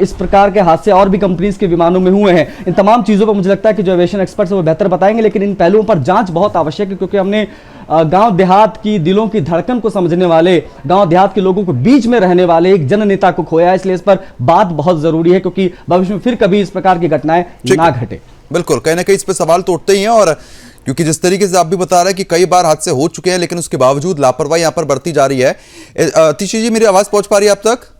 इस प्रकार के हादसे और भी कंपनीज के विमानों में हुए हैं। इन तमाम चीज़ों पर मुझे लगता है कि जो एविएशन एक्सपर्ट्स हैं वो बेहतर बताएंगे, लेकिन इन पहलुओं पर जांच बहुत आवश्यक है, क्योंकि हमने गांव देहात की दिलों की धड़कन को समझने वाले, गांव देहात के लोगों को बीच में रहने वाले एक जन नेता को खोया है। इसलिए इस पर बात बहुत जरूरी है, क्योंकि भविष्य में फिर कभी इस प्रकार की घटनाएं ना घटे। बिल्कुल, कहीं ना कहीं इस पर सवाल तो उठते ही हैं, और क्योंकि जिस तरीके से आप भी बता रहे हैं कि कई बार हादसे हो चुके हैं, लेकिन उसके बावजूद लापरवाही यहां पर बरती जा रही है। तीशी जी, मेरी आवाज पहुंच पा रही है आप तक?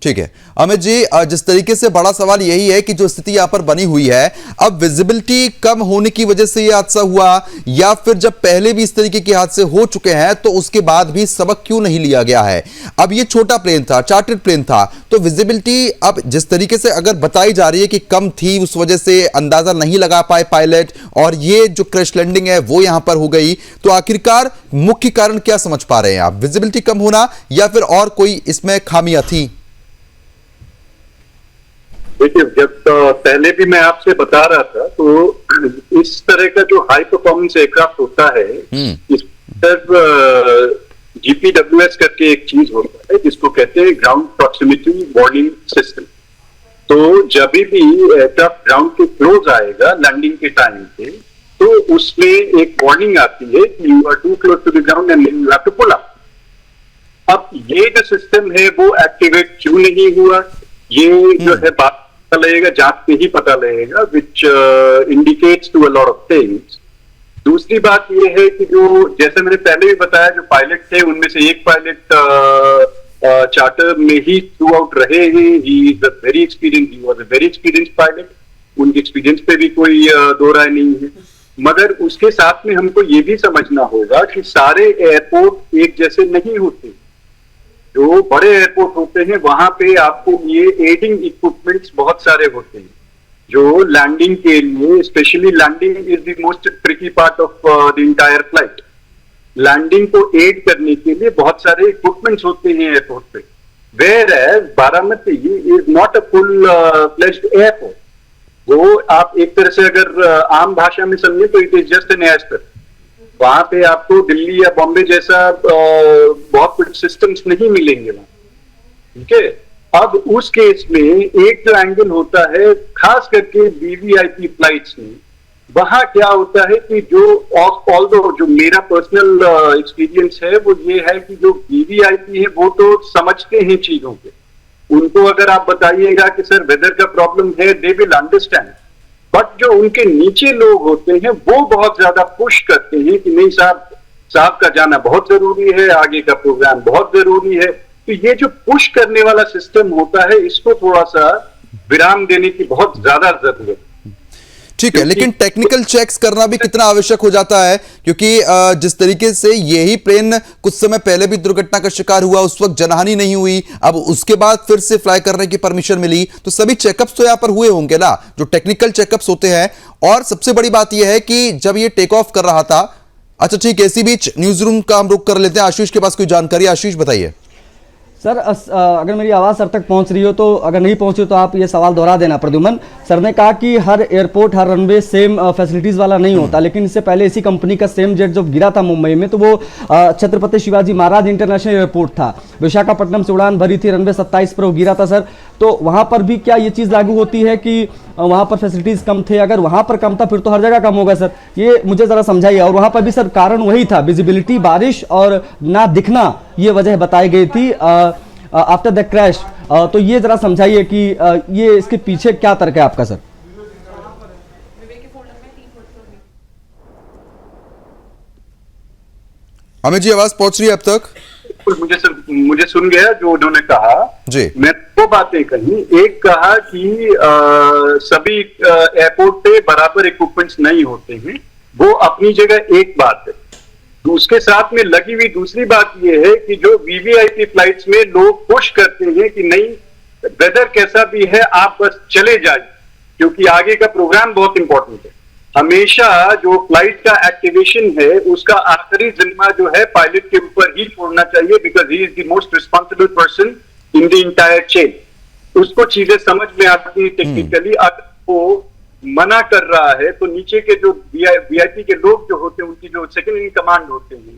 ठीक है अमित जी, जिस तरीके से बड़ा सवाल यही है कि जो स्थिति यहां पर बनी हुई है, अब विजिबिलिटी कम होने की वजह से यह हादसा हुआ, या फिर जब पहले भी इस तरीके के हादसे हो चुके हैं तो उसके बाद भी सबक क्यों नहीं लिया गया है? अब ये छोटा प्लेन था, चार्टर्ड प्लेन था, तो विजिबिलिटी अब जिस तरीके से अगर बताई जा रही है कि कम थी, उस वजह से अंदाजा नहीं लगा पाए पायलट, और ये जो क्रैश लैंडिंग है वो यहां पर हो गई, तो आखिरकार मुख्य कारण क्या समझ पा रहे हैं आप? विजिबिलिटी कम होना या फिर और कोई इसमें खामियां थी? देखिए, जब पहले भी मैं आपसे बता रहा था, तो इस तरह का जो हाई परफॉर्मेंस एयरक्राफ्ट होता है, इस पर GPWS करके एक चीज होता है जिसको कहते हैं ग्राउंड प्रॉक्सिमिटी वार्निंग सिस्टम। तो जब भी एयरक्राफ्ट ग्राउंड के क्लोज आएगा लैंडिंग के टाइम पे, तो उसमें एक वार्निंग आती है कि you are too close to the ground and you have to pull up. अब ये जो सिस्टम है वो एक्टिवेट क्यों नहीं हुआ, ये जो है बात लगेगा, जांच पे ही पता लगेगा, which indicates to a lot of things. दूसरी बात ये है कि जो, जैसे मैंने पहले भी बताया, जो पायलट थे उनमें से एक पायलट चार्टर में ही थ्रू आउट रहे हैं। He is very experience pilot, उनके एक्सपीरियंस पे भी कोई दो राय नहीं है। मगर उसके साथ में हमको ये भी समझना होगा कि सारे एयरपोर्ट एक जैसे नहीं होते। जो बड़े एयरपोर्ट होते हैं वहां पे आपको ये एडिंग इक्विपमेंट्स बहुत सारे होते हैं, जो लैंडिंग के लिए, specially landing is the most tricky part of the entire flight. Landing को एड करने के लिए बहुत सारे इक्विपमेंट्स होते हैं एयरपोर्ट पे। Whereas Baramati is not a full fledged airport. वो आप एक तरह से अगर आम भाषा में समझे तो it is just an airstrip. वहां पे आपको दिल्ली या बॉम्बे जैसा बहुत कुछ सिस्टम्स नहीं मिलेंगे वहां, ठीक है। अब उस केस में एक जो एंगल होता है, खास करके वीवीआईपी फ्लाइट्स में, वहां क्या होता है कि जो मेरा पर्सनल एक्सपीरियंस है वो ये है कि जो वीवीआईपी है वो तो समझते हैं चीजों के। उनको अगर आप बताइएगा कि सर वेदर का प्रॉब्लम है, दे विल अंडरस्टैंड। बट जो उनके नीचे लोग होते हैं वो बहुत ज्यादा पुश करते हैं कि नहीं साहब का जाना बहुत जरूरी है, आगे का प्रोग्राम बहुत जरूरी है। तो ये जो पुश करने वाला सिस्टम होता है, इसको थोड़ा सा विराम देने की बहुत ज्यादा जरूरत है। ठीक है, लेकिन टेक्निकल चेक्स करना भी कितना आवश्यक हो जाता है, क्योंकि जिस तरीके से यही प्लेन कुछ समय पहले भी दुर्घटना का शिकार हुआ, उस वक्त जनहानि नहीं हुई, अब उसके बाद फिर से फ्लाई करने की परमिशन मिली, तो सभी चेकअप्स तो यहां पर हुए होंगे ना, जो टेक्निकल चेकअप्स होते हैं। और सबसे बड़ी बात यह है कि जब ये टेक ऑफ कर रहा था, अच्छा ठीक है, इसी बीच न्यूज रूम का हम रुख कर लेते हैं, आशीष के पास कोई जानकारी। आशीष बताइए। सर अगर मेरी आवाज़ सर तक पहुंच रही हो तो, अगर नहीं पहुंची हो तो आप ये सवाल दोहरा देना। प्रद्युमन सर ने कहा कि हर एयरपोर्ट, हर रनवे सेम फैसिलिटीज़ वाला नहीं होता, लेकिन इससे पहले इसी कंपनी का सेम जेट जब गिरा था मुंबई में, तो वो छत्रपति शिवाजी महाराज इंटरनेशनल एयरपोर्ट था, विशाखापट्टनम से उड़ान भरी थी, रनवे 27 पर वो गिरा था सर। तो वहाँ पर भी क्या ये चीज़ लागू होती है कि वहाँ पर फैसिलिटीज़ कम थे? अगर वहाँ पर कम था फिर तो हर जगह कम होगा सर, ये मुझे ज़रा समझाइए। और वहाँ पर भी सर कारण वही था, विजिबिलिटी, बारिश और ना दिखना, ये वजह बताई गई थी आफ्टर द क्रैश। तो ये जरा समझाइए कि ये इसके पीछे क्या तर्क है आपका सर? अमित जी, आवाज पहुंच रही है अब तक? मुझे सुन गया जो उन्होंने कहा जी। मैं दो बातें कही। एक कहा कि सभी एयरपोर्ट पे बराबर इक्विपमेंट्स नहीं होते हैं, वो अपनी जगह एक बात है। उसके साथ में लगी हुई दूसरी बात यह है कि जो वीवीआईपी फ्लाइट्स में लोग पुश करते हैं कि नहीं, वेदर कैसा भी है आप बस चले जाइए, क्योंकि आगे का प्रोग्राम बहुत इंपॉर्टेंट है। हमेशा जो फ्लाइट का एक्टिवेशन है उसका आखिरी जिम्मा जो है पायलट के ऊपर ही छोड़ना चाहिए, because he is the most responsible person in the entire chain. उसको चीजें समझ में आती है टेक्निकली। अगर वो मना कर रहा है तो नीचे के जो वीआईपी के लोग जो होते हैं, उनकी जो सेकंड इन कमांड होते हैं,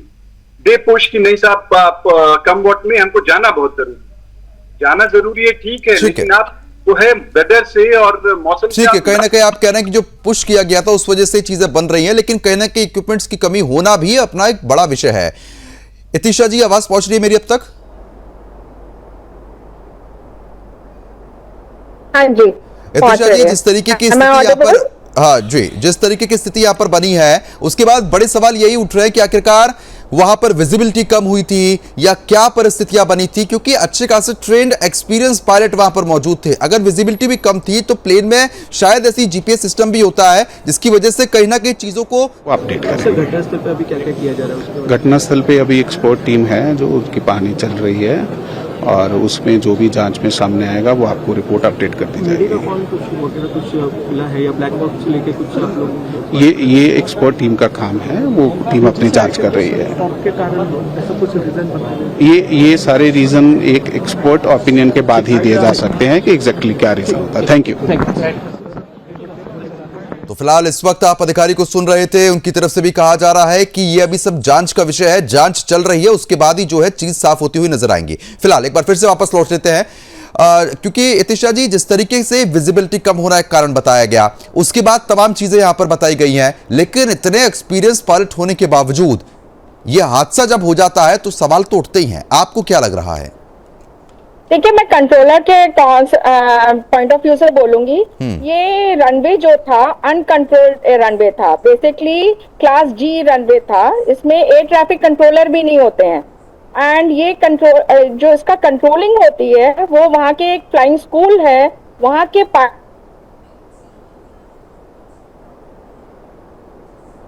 दे पुश कि नहीं साहब आप कम वॉट में, हमको जाना बहुत जरूरी है। जाना जरूरी है, ठीक है, लेकिन आप जो है वेदर से और मौसम से, ठीक है, कहीं ना कहीं आप कह रहे हैं कि जो पुश किया गया था उस वजह से चीजें बन रही हैं, लेकिन कहीं ना कहीं इक्विपमेंट्स की कमी होना भी अपना एक बड़ा विषय है। इतिशा जी, आवाज पहुंच रही है मेरी अब तक? हाँ जी, इतिशा जी, जिस तरीके की स्थिति यहाँ पर, हाँ जी, जिस तरीके की स्थिति यहाँ पर बनी है, उसके बाद बड़े सवाल यही उठ रहे हैं कि आखिरकार वहां पर विजिबिलिटी कम हुई थी या क्या परिस्थितियां बनी थी, क्योंकि अच्छे खासे ट्रेंड एक्सपीरियंस पायलट वहां पर मौजूद थे। अगर विजिबिलिटी भी कम थी तो प्लेन में शायद ऐसी जीपीएस सिस्टम भी होता है जिसकी वजह से कहीं ना कहीं चीजों को अपडेट करें। घटनास्थल पे अभी क्या क्या किया जा रहा है? घटनास्थल पे अभी एक्सपर्ट टीम है जो उसकी पानी चल रही है, और उसमें जो भी जांच में सामने आएगा वो आपको रिपोर्ट अपडेट कर दी जाएगी। कुछ खुला है या ब्लैक बॉक्स लेके कुछ आप लोग? ये एक्सपर्ट टीम का काम है, वो टीम अपनी जांच कर रही है। के कारण ऐसा कुछ रीजन बता ये सारे रीजन एक एक्सपर्ट ओपिनियन के बाद ही दिए जा सकते हैं कि एग्जैक्टली क्या रीजन होता है। Thank you. तो फिलहाल इस वक्त आप अधिकारी को सुन रहे थे, उनकी तरफ से भी कहा जा रहा है कि ये अभी सब जांच का विषय है, जांच चल रही है, उसके बाद ही जो है चीज साफ होती हुई नजर आएंगी। फिलहाल एक बार फिर से वापस लौट लेते हैं, क्योंकि इतिशा जी, जिस तरीके से विजिबिलिटी कम होना एक कारण बताया गया, उसके बाद तमाम चीजें यहां पर बताई गई हैं, लेकिन इतने एक्सपीरियंस पायलट होने के बावजूद यह हादसा जब हो जाता है तो सवाल तो उठते ही हैं। आपको क्या लग रहा है? देखिए, मैं कंट्रोलर के पॉइंट ऑफ व्यू से बोलूंगी। ये रनवे जो था अनकंट्रोल्ड रनवे था, बेसिकली क्लास जी रनवे था, इसमें एयर ट्रैफिक कंट्रोलर भी नहीं होते हैं। एंड ये कंट्रोल जो इसका कंट्रोलिंग होती है वो वहाँ के एक फ्लाइंग स्कूल है, वहाँ के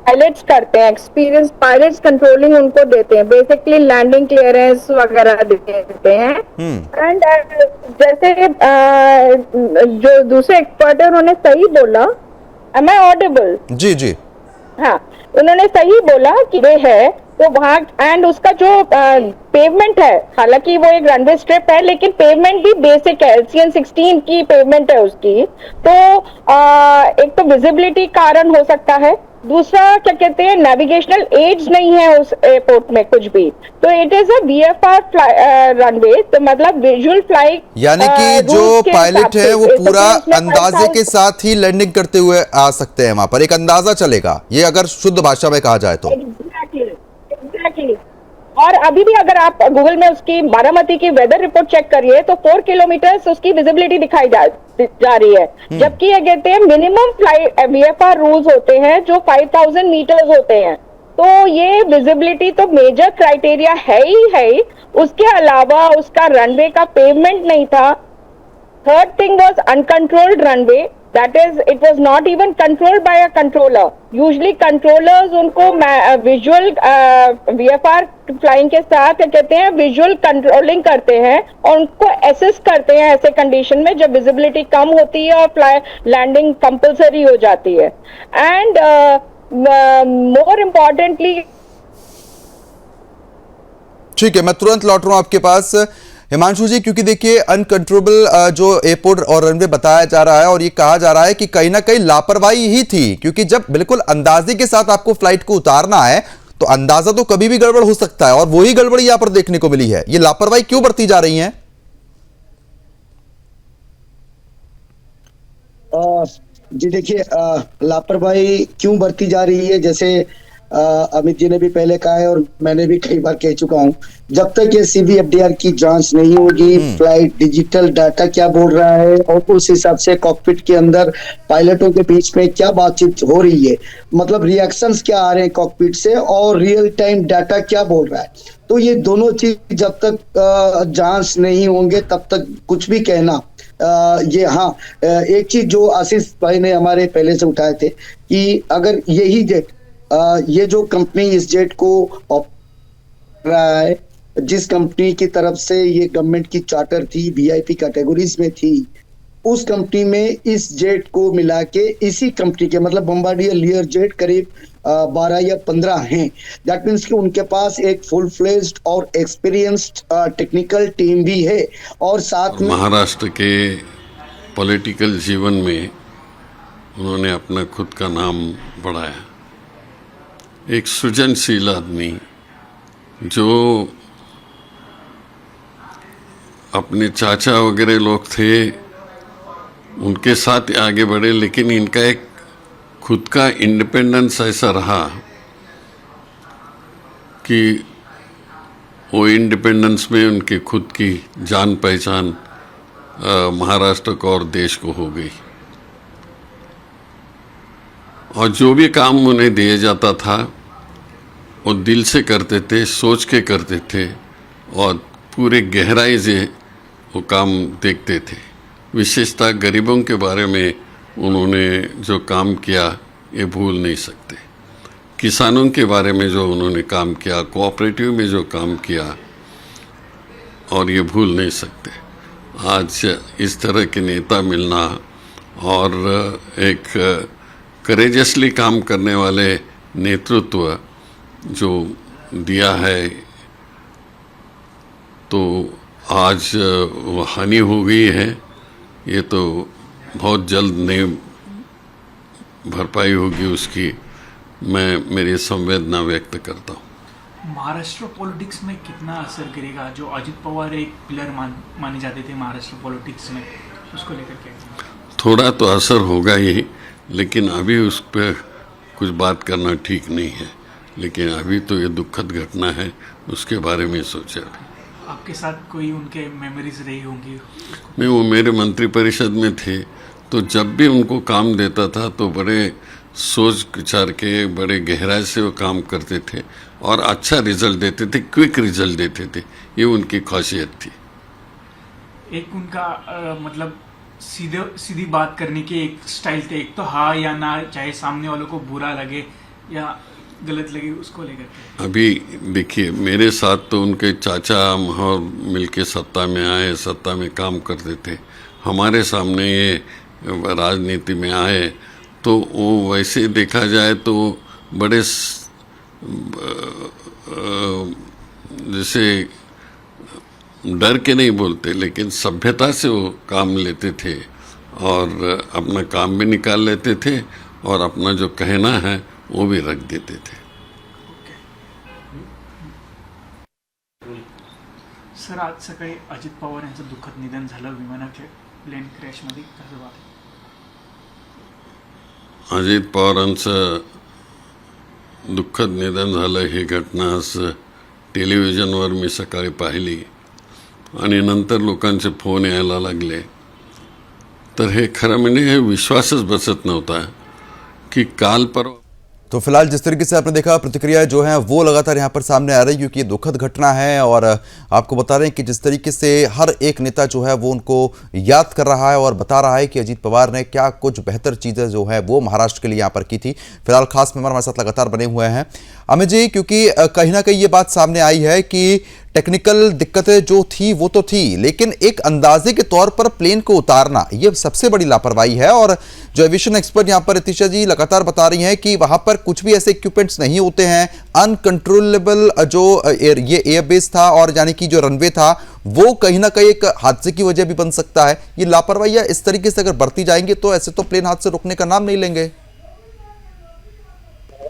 पायलट्स करते हैं, एक्सपीरियंस पायलट्स कंट्रोलिंग उनको देते हैं, बेसिकली लैंडिंग क्लियरेंस वगैरह देते हैं। एंड जैसे जो दूसरे एक्सपर्ट है उन्होंने सही बोला, एम आई ऑडिबल? जी जी, हाँ, उन्होंने सही बोला कि ये है तो वहाँ, एंड उसका जो पेवमेंट है, हालांकि वो एक रनवे स्ट्रिप है लेकिन पेवमेंट भी बेसिक है, LCN 16 की पेवमेंट है उसकी। तो एक तो विजिबिलिटी कारण हो सकता है, दूसरा क्या कहते हैं, नेविगेशनल एड्स नहीं है उस एयरपोर्ट में कुछ भी। तो it is a VFR runway, तो मतलब विजुअल फ्लाइट, यानी कि जो पायलट है वो पूरा अंदाजे के साथ ही लैंडिंग करते हुए आ सकते हैं, वहां पर एक अंदाजा चलेगा, ये अगर शुद्ध भाषा में कहा जाए तो। एग्जैक्टली। और अभी भी अगर आप गूगल में उसकी बारामती की वेदर रिपोर्ट चेक करिए तो 4 किलोमीटर उसकी विजिबिलिटी दिखाई जा रही है, जबकि ये कहते हैं मिनिमम फ्लाइट VFR रूल्स होते हैं जो 5000 मीटर्स होते हैं। तो ये विजिबिलिटी तो मेजर क्राइटेरिया है ही। उसके अलावा उसका रनवे का पेवमेंट नहीं था, Third thing was uncontrolled runway. That is, it was not even controlled by a controller. Usually controllers उनको visual VFR flying के साथ क्या कहते हैं visual controlling करते हैं और उनको assess करते हैं ऐसे condition में जब visibility कम होती है और landing compulsory हो जाती है. And more importantly, ठीक है, मैं तुरंत लौट रहा हूं आपके पास हिमांशु जी, क्योंकि देखिए अनकंट्रोलेबल जो एयरपोर्ट और रनवे बताया जा रहा है और ये कहा जा रहा है कि कहीं ना कहीं लापरवाही ही थी, क्योंकि जब बिल्कुल अंदाजे के साथ आपको फ्लाइट को उतारना है तो अंदाजा तो कभी भी गड़बड़ हो सकता है और वही गड़बड़ी यहां पर देखने को मिली है। ये लापरवाही क्यों बरती जा रही है? जी देखिए, लापरवाही क्यों बरती जा रही है, जैसे अमित जी ने भी पहले कहा है और मैंने भी कई बार कह चुका हूं, जब तक ये CBFDR की जांच नहीं होगी, फ्लाइट डिजिटल डाटा क्या बोल रहा है और उस हिसाब से कॉकपिट के अंदर पायलटों के बीच में क्या बातचीत हो रही है, मतलब रिएक्शंस क्या आ रहे हैं कॉकपिट से और रियल टाइम डाटा क्या बोल रहा है, तो ये दोनों चीज जब तक जांच नहीं होंगे तब तक कुछ भी कहना ये हाँ, एक चीज जो आशीष भाई ने हमारे पहले से उठाए थे कि अगर यही जेट ये जो कंपनी इस जेट को ऑपरेट रहा है, जिस कंपनी की तरफ से ये गवर्नमेंट की चार्टर थी, VIP कैटेगरीज में थी, उस कंपनी में इस जेट को मिला के इसी कंपनी के मतलब बम्बार्डियर लियर जेट करीब 12 या 15 हैं। दैट मीन्स कि उनके पास एक फुल फ्लेज्ड और एक्सपीरियंस्ड टेक्निकल टीम भी है और साथ में महाराष्ट्र के पॉलिटिकल जीवन में उन्होंने अपना खुद का नाम बढ़ाया। एक सृजनशील आदमी जो अपने चाचा वगैरह लोग थे उनके साथ आगे बढ़े, लेकिन इनका एक खुद का इंडिपेंडेंस ऐसा रहा कि वो इंडिपेंडेंस में उनके खुद की जान पहचान महाराष्ट्र को और देश को हो गई। और जो भी काम उन्हें दिया जाता था वो दिल से करते थे, सोच के करते थे और पूरे गहराई से वो काम देखते थे। विशेषतः गरीबों के बारे में उन्होंने जो काम किया ये भूल नहीं सकते। किसानों के बारे में जो उन्होंने काम किया, कोऑपरेटिव में जो काम किया, और ये भूल नहीं सकते। आज इस तरह के नेता मिलना और एक करेजसली काम करने वाले नेतृत्व जो दिया है, तो आज वो हानि हो गई है। ये तो बहुत जल्द नहीं भरपाई होगी उसकी, मैं मेरी संवेदना व्यक्त करता हूँ। महाराष्ट्र पॉलिटिक्स में कितना असर करेगा? जो अजित पवार एक पिलर माने जाते थे महाराष्ट्र पॉलिटिक्स में, उसको लेकर क्या? थोड़ा तो असर होगा ही, लेकिन अभी उस पर कुछ बात करना ठीक नहीं है। लेकिन अभी तो ये दुखद घटना है, उसके बारे में सोचा। आपके साथ कोई उनके मेमोरीज रही होंगी? नहीं, वो मेरे मंत्रिपरिषद में थे, तो जब भी उनको काम देता था तो बड़े सोच विचार के, बड़े गहराई से वो काम करते थे और अच्छा रिजल्ट देते थे, क्विक रिजल्ट देते थे। ये उनकी खासियत थी। एक उनका मतलब सीधी बात करने की एक स्टाइल थे, एक तो हाँ या ना, चाहे सामने वालों को बुरा लगे या गलत लगे, उसको लेकर। अभी देखिए, मेरे साथ तो उनके चाचा और मिलके सत्ता में आए, सत्ता में काम करते थे। हमारे सामने ये राजनीति में आए तो वो वैसे देखा जाए तो बड़े जैसे डर के नहीं बोलते, लेकिन सभ्यता से वो काम लेते थे और अपना काम भी निकाल लेते थे और अपना जो कहना है वो भी रख देते थे। सर, आज सकाळी अजित पवार यांचं दुःखद निधन झालं विमानाच्या प्लेन क्रॅशमध्ये, कसं वाटतं? अजित पवारांचं दुःखद निधन झालं ही घटना आज टेलिव्हिजनवर मी सकाळी पाहिली आणि नंतर लोकांचे फोन यायला लागले, तर हे खरं म्हणजे हे विश्वासच बसत नव्हता की काल परवा तो फिलहाल जिस तरीके से आपने देखा प्रतिक्रिया जो है वो लगातार यहाँ पर सामने आ रही है, क्योंकि ये दुखद घटना है और आपको बता रहे हैं कि जिस तरीके से हर एक नेता जो है वो उनको याद कर रहा है और बता रहा है कि अजीत पवार ने क्या कुछ बेहतर चीज़ें जो है वो महाराष्ट्र के लिए यहाँ पर की थी। फिलहाल खास मेहमान हमारे साथ लगातार बने हुए हैं अमित जी, क्योंकि कहीं ना कहीं ये बात सामने आई है कि टेक्निकल दिक्कतें जो थी वो तो थी, लेकिन एक अंदाजे के तौर पर प्लेन को उतारना ये सबसे बड़ी लापरवाही है। और जो एविएशन एक्सपर्ट यहाँ पर रितिशा जी लगातार बता रही हैं कि वहां पर कुछ भी ऐसे इक्विपमेंट्स नहीं होते हैं, अनकंट्रोलेबल जो ये एयरबेस था और यानी कि जो रनवे था वो कहीं ना कहीं एक हादसे की वजह भी बन सकता है। ये लापरवाही इस तरीके से अगर बढ़ती जाएंगे तो ऐसे तो प्लेन हादसे रुकने का नाम नहीं लेंगे।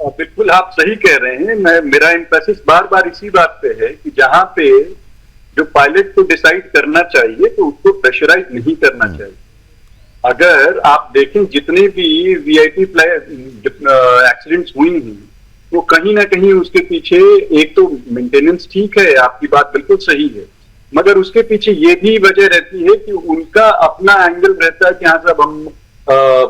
बिल्कुल आप सही कह रहे हैं। मेरा एम्फेसिस बार बार इसी बात पे है कि जहां पे जो पायलट को डिसाइड करना चाहिए तो उसको प्रेशराइज नहीं करना चाहिए। अगर आप देखें जितने भी वीआईपी एक्सीडेंट्स हुई हैं वो कहीं ना कहीं उसके पीछे एक तो मेंटेनेंस ठीक है, आपकी बात बिल्कुल सही है, मगर उसके पीछे ये भी वजह रहती है कि उनका अपना एंगल रहता है कि हाँ साहब हम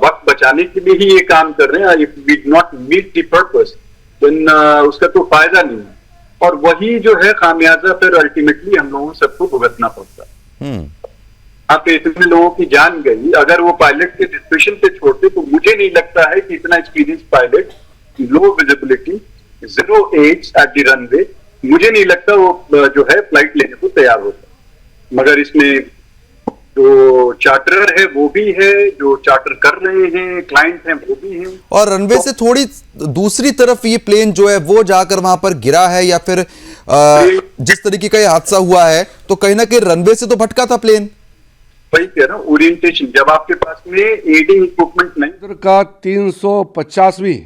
वक्त बचाने के लिए ही ये काम कर रहे हैं, if we not meet the purpose then उसका तो फायदा नहीं है। और वही जो है खामियाजा फिर अल्टीमेटली हम लोगों सबको भुगतना पड़ता है। यहाँ पे इतने लोगों की जान गई, अगर वो पायलट के डिस्क्रिप्शन पे छोड़ते तो मुझे नहीं लगता है कि इतना एक्सपीरियंस पायलट, लो visibility, 0 as at the runway, मुझे नहीं लगता वो जो है फ्लाइट लेने को तैयार होता। मगर इसमें जो चार्टरर है वो भी है, जो चार्टर कर रहे हैं क्लाइंट हैं वो भी हैं, और रनवे से थोड़ी दूसरी तरफ ये प्लेन जो है वो जाकर वहां पर गिरा है या फिर जिस तरीके का ये हादसा हुआ है तो कहीं ना कहीं रनवे से तो भटका था प्लेन। वही कह रहा हूं, ओरिएंटेशन जब आपके पास में एडिंग इक्विपमेंट नहीं। का 350वीं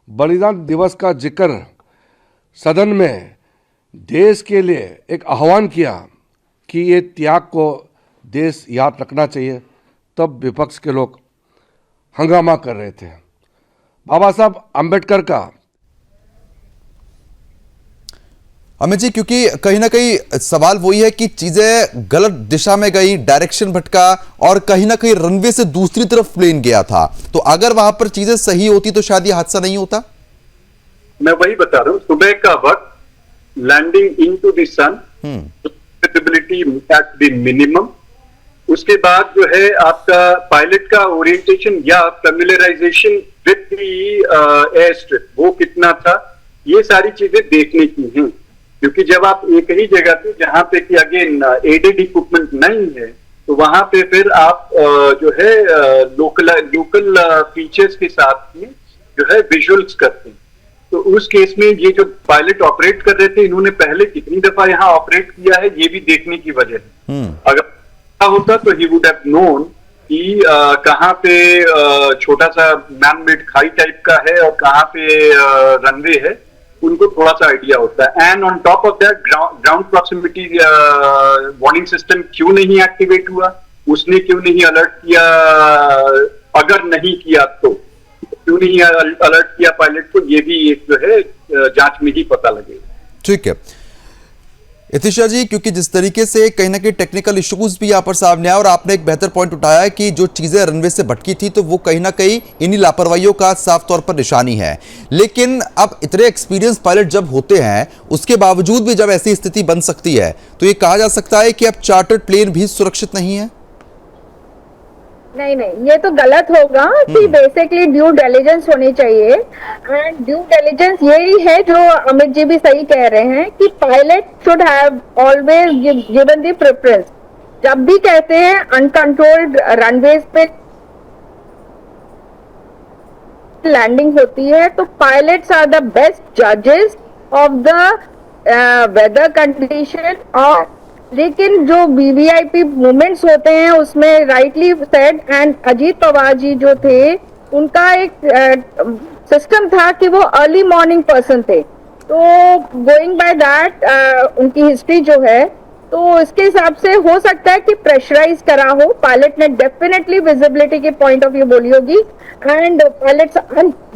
बलिदान दिवस का जिक्र सदन में देश के लिए एक आह्वान किया कि ये त्याग को देश याद रखना चाहिए, तब विपक्ष के लोग हंगामा कर रहे थे। बाबा साहब अंबेडकर का अमित जी, क्योंकि कहीं ना कहीं सवाल वही है कि चीजें गलत दिशा में गई, डायरेक्शन भटका और कहीं ना कहीं रनवे से दूसरी तरफ प्लेन गया था, तो अगर वहां पर चीजें सही होती तो शायद ये हादसा नहीं होता। मैं वही बता रहा हूं, सुबह का वक्त, landing into the sun, visibility at the minimum, उसके बाद जो है आपका पायलट का ओरिएंटेशन या familiarisation with the airstrip वो कितना था, ये सारी चीजें देखने की हैं। क्योंकि जब आप एक ही जगह पे जहां पे कि अगेन एडेड इक्विपमेंट नहीं है तो वहां पे फिर आप जो है लोकल फीचर्स के साथ में जो है विजुअल्स करते हैं। तो उस केस में ये जो पायलट ऑपरेट कर रहे थे इन्होंने पहले कितनी दफा यहाँ ऑपरेट किया है ये भी देखने की वजह है। अगर होता तो ही वुड हैव नोन कि कहाँ पे छोटा सा मैन मेड खाई टाइप का है और कहाँ पे रनवे है, उनको थोड़ा सा आइडिया होता है। And on top of that ground proximity warning system क्यों नहीं एक्टिवेट हुआ, उसने क्यों नहीं अलर्ट किया, अगर नहीं किया तो क्यों नहीं अलर्ट किया पायलट को, ये भी एक जो है जांच में ही पता लगेगा। ठीक है इतिशा जी, क्योंकि जिस तरीके से कहीं ना कहीं टेक्निकल इश्यूज भी यहाँ पर सामने आए और आपने एक बेहतर पॉइंट उठाया है कि जो चीजें रनवे से भटकी थी तो वो कहीं ना कहीं इन्हीं लापरवाहियों का साफ तौर पर निशानी है। लेकिन अब इतने एक्सपीरियंस पायलट जब होते हैं उसके बावजूद भी जब ऐसी स्थिति बन सकती है तो ये कहा जा सकता है कि अब चार्टर्ड प्लेन भी सुरक्षित नहीं है। नहीं, ये तो गलत होगा कि बेसिकली ड्यू डिलिजेंस होनी चाहिए। एंड ड्यू डिलिजेंस यही है जो अमित जी भी सही कह रहे हैं कि pilot should have always given the preference. जब भी कहते हैं अनकंट्रोल्ड रनवेज पे लैंडिंग होती है तो पायलट्स आर द बेस्ट जजेस ऑफ द वेदर कंडीशन। और लेकिन जो वीवीआईपी मूवमेंट्स होते हैं उसमें rightly said and Ajit Pawar ji जो थे उनका एक सिस्टम था कि वो अर्ली मॉर्निंग पर्सन थे, तो गोइंग बाय दैट उनकी हिस्ट्री जो है तो इसके हिसाब से हो सकता है कि प्रेशराइज करा हो। पायलट ने डेफिनेटली विजिबिलिटी के पॉइंट ऑफ व्यू बोली होगी। एंड पायलट्स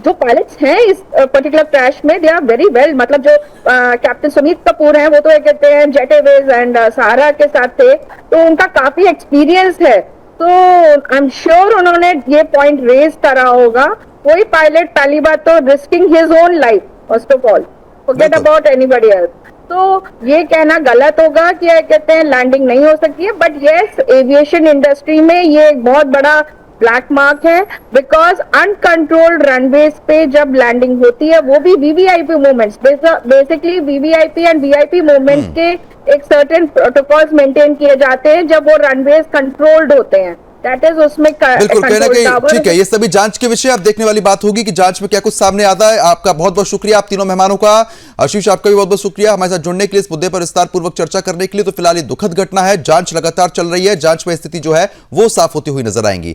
जो पायलट्स हैं इस पर्टिकुलर क्रैश में दे आर वेरी वेल, मतलब जो कैप्टन सुमित कपूर हैं वो तो कहते हैं जेट एयरवेज एंड सहारा के साथ थे, तो उनका काफी एक्सपीरियंस है। तो आई एम श्योर उन्होंने ये पॉइंट रेज करा होगा कोई पायलट पहली बात तो risking his own life first of all, forget about anybody else. तो ये कहना गलत होगा कि कहते हैं लैंडिंग नहीं हो सकती है, बट यस एविएशन इंडस्ट्री में ये एक बहुत बड़ा ब्लैक मार्क है, बिकॉज अनकंट्रोल्ड रनवेज पे जब लैंडिंग होती है, वो भी VVIP movements, basically VVIP and VIP movements के एक सर्टेन प्रोटोकॉल्स मेंटेन किए जाते हैं जब वो रनवेज कंट्रोल्ड होते हैं। दैट इज उसमें बिल्कुल कहना कहीं ठीक है। ये सभी जांच के विषय अब देखने वाली बात होगी कि जांच में क्या कुछ सामने आता है। आपका बहुत बहुत शुक्रिया, आप तीनों मेहमानों का। आशीष आपका भी बहुत बहुत शुक्रिया हमारे साथ जुड़ने के लिए, इस मुद्दे पर विस्तार पूर्वक चर्चा करने के लिए। तो फिलहाल ये दुखद घटना है, जांच लगातार चल रही है, जांच में स्थिति जो है वो साफ होती हुई नजर आएंगी।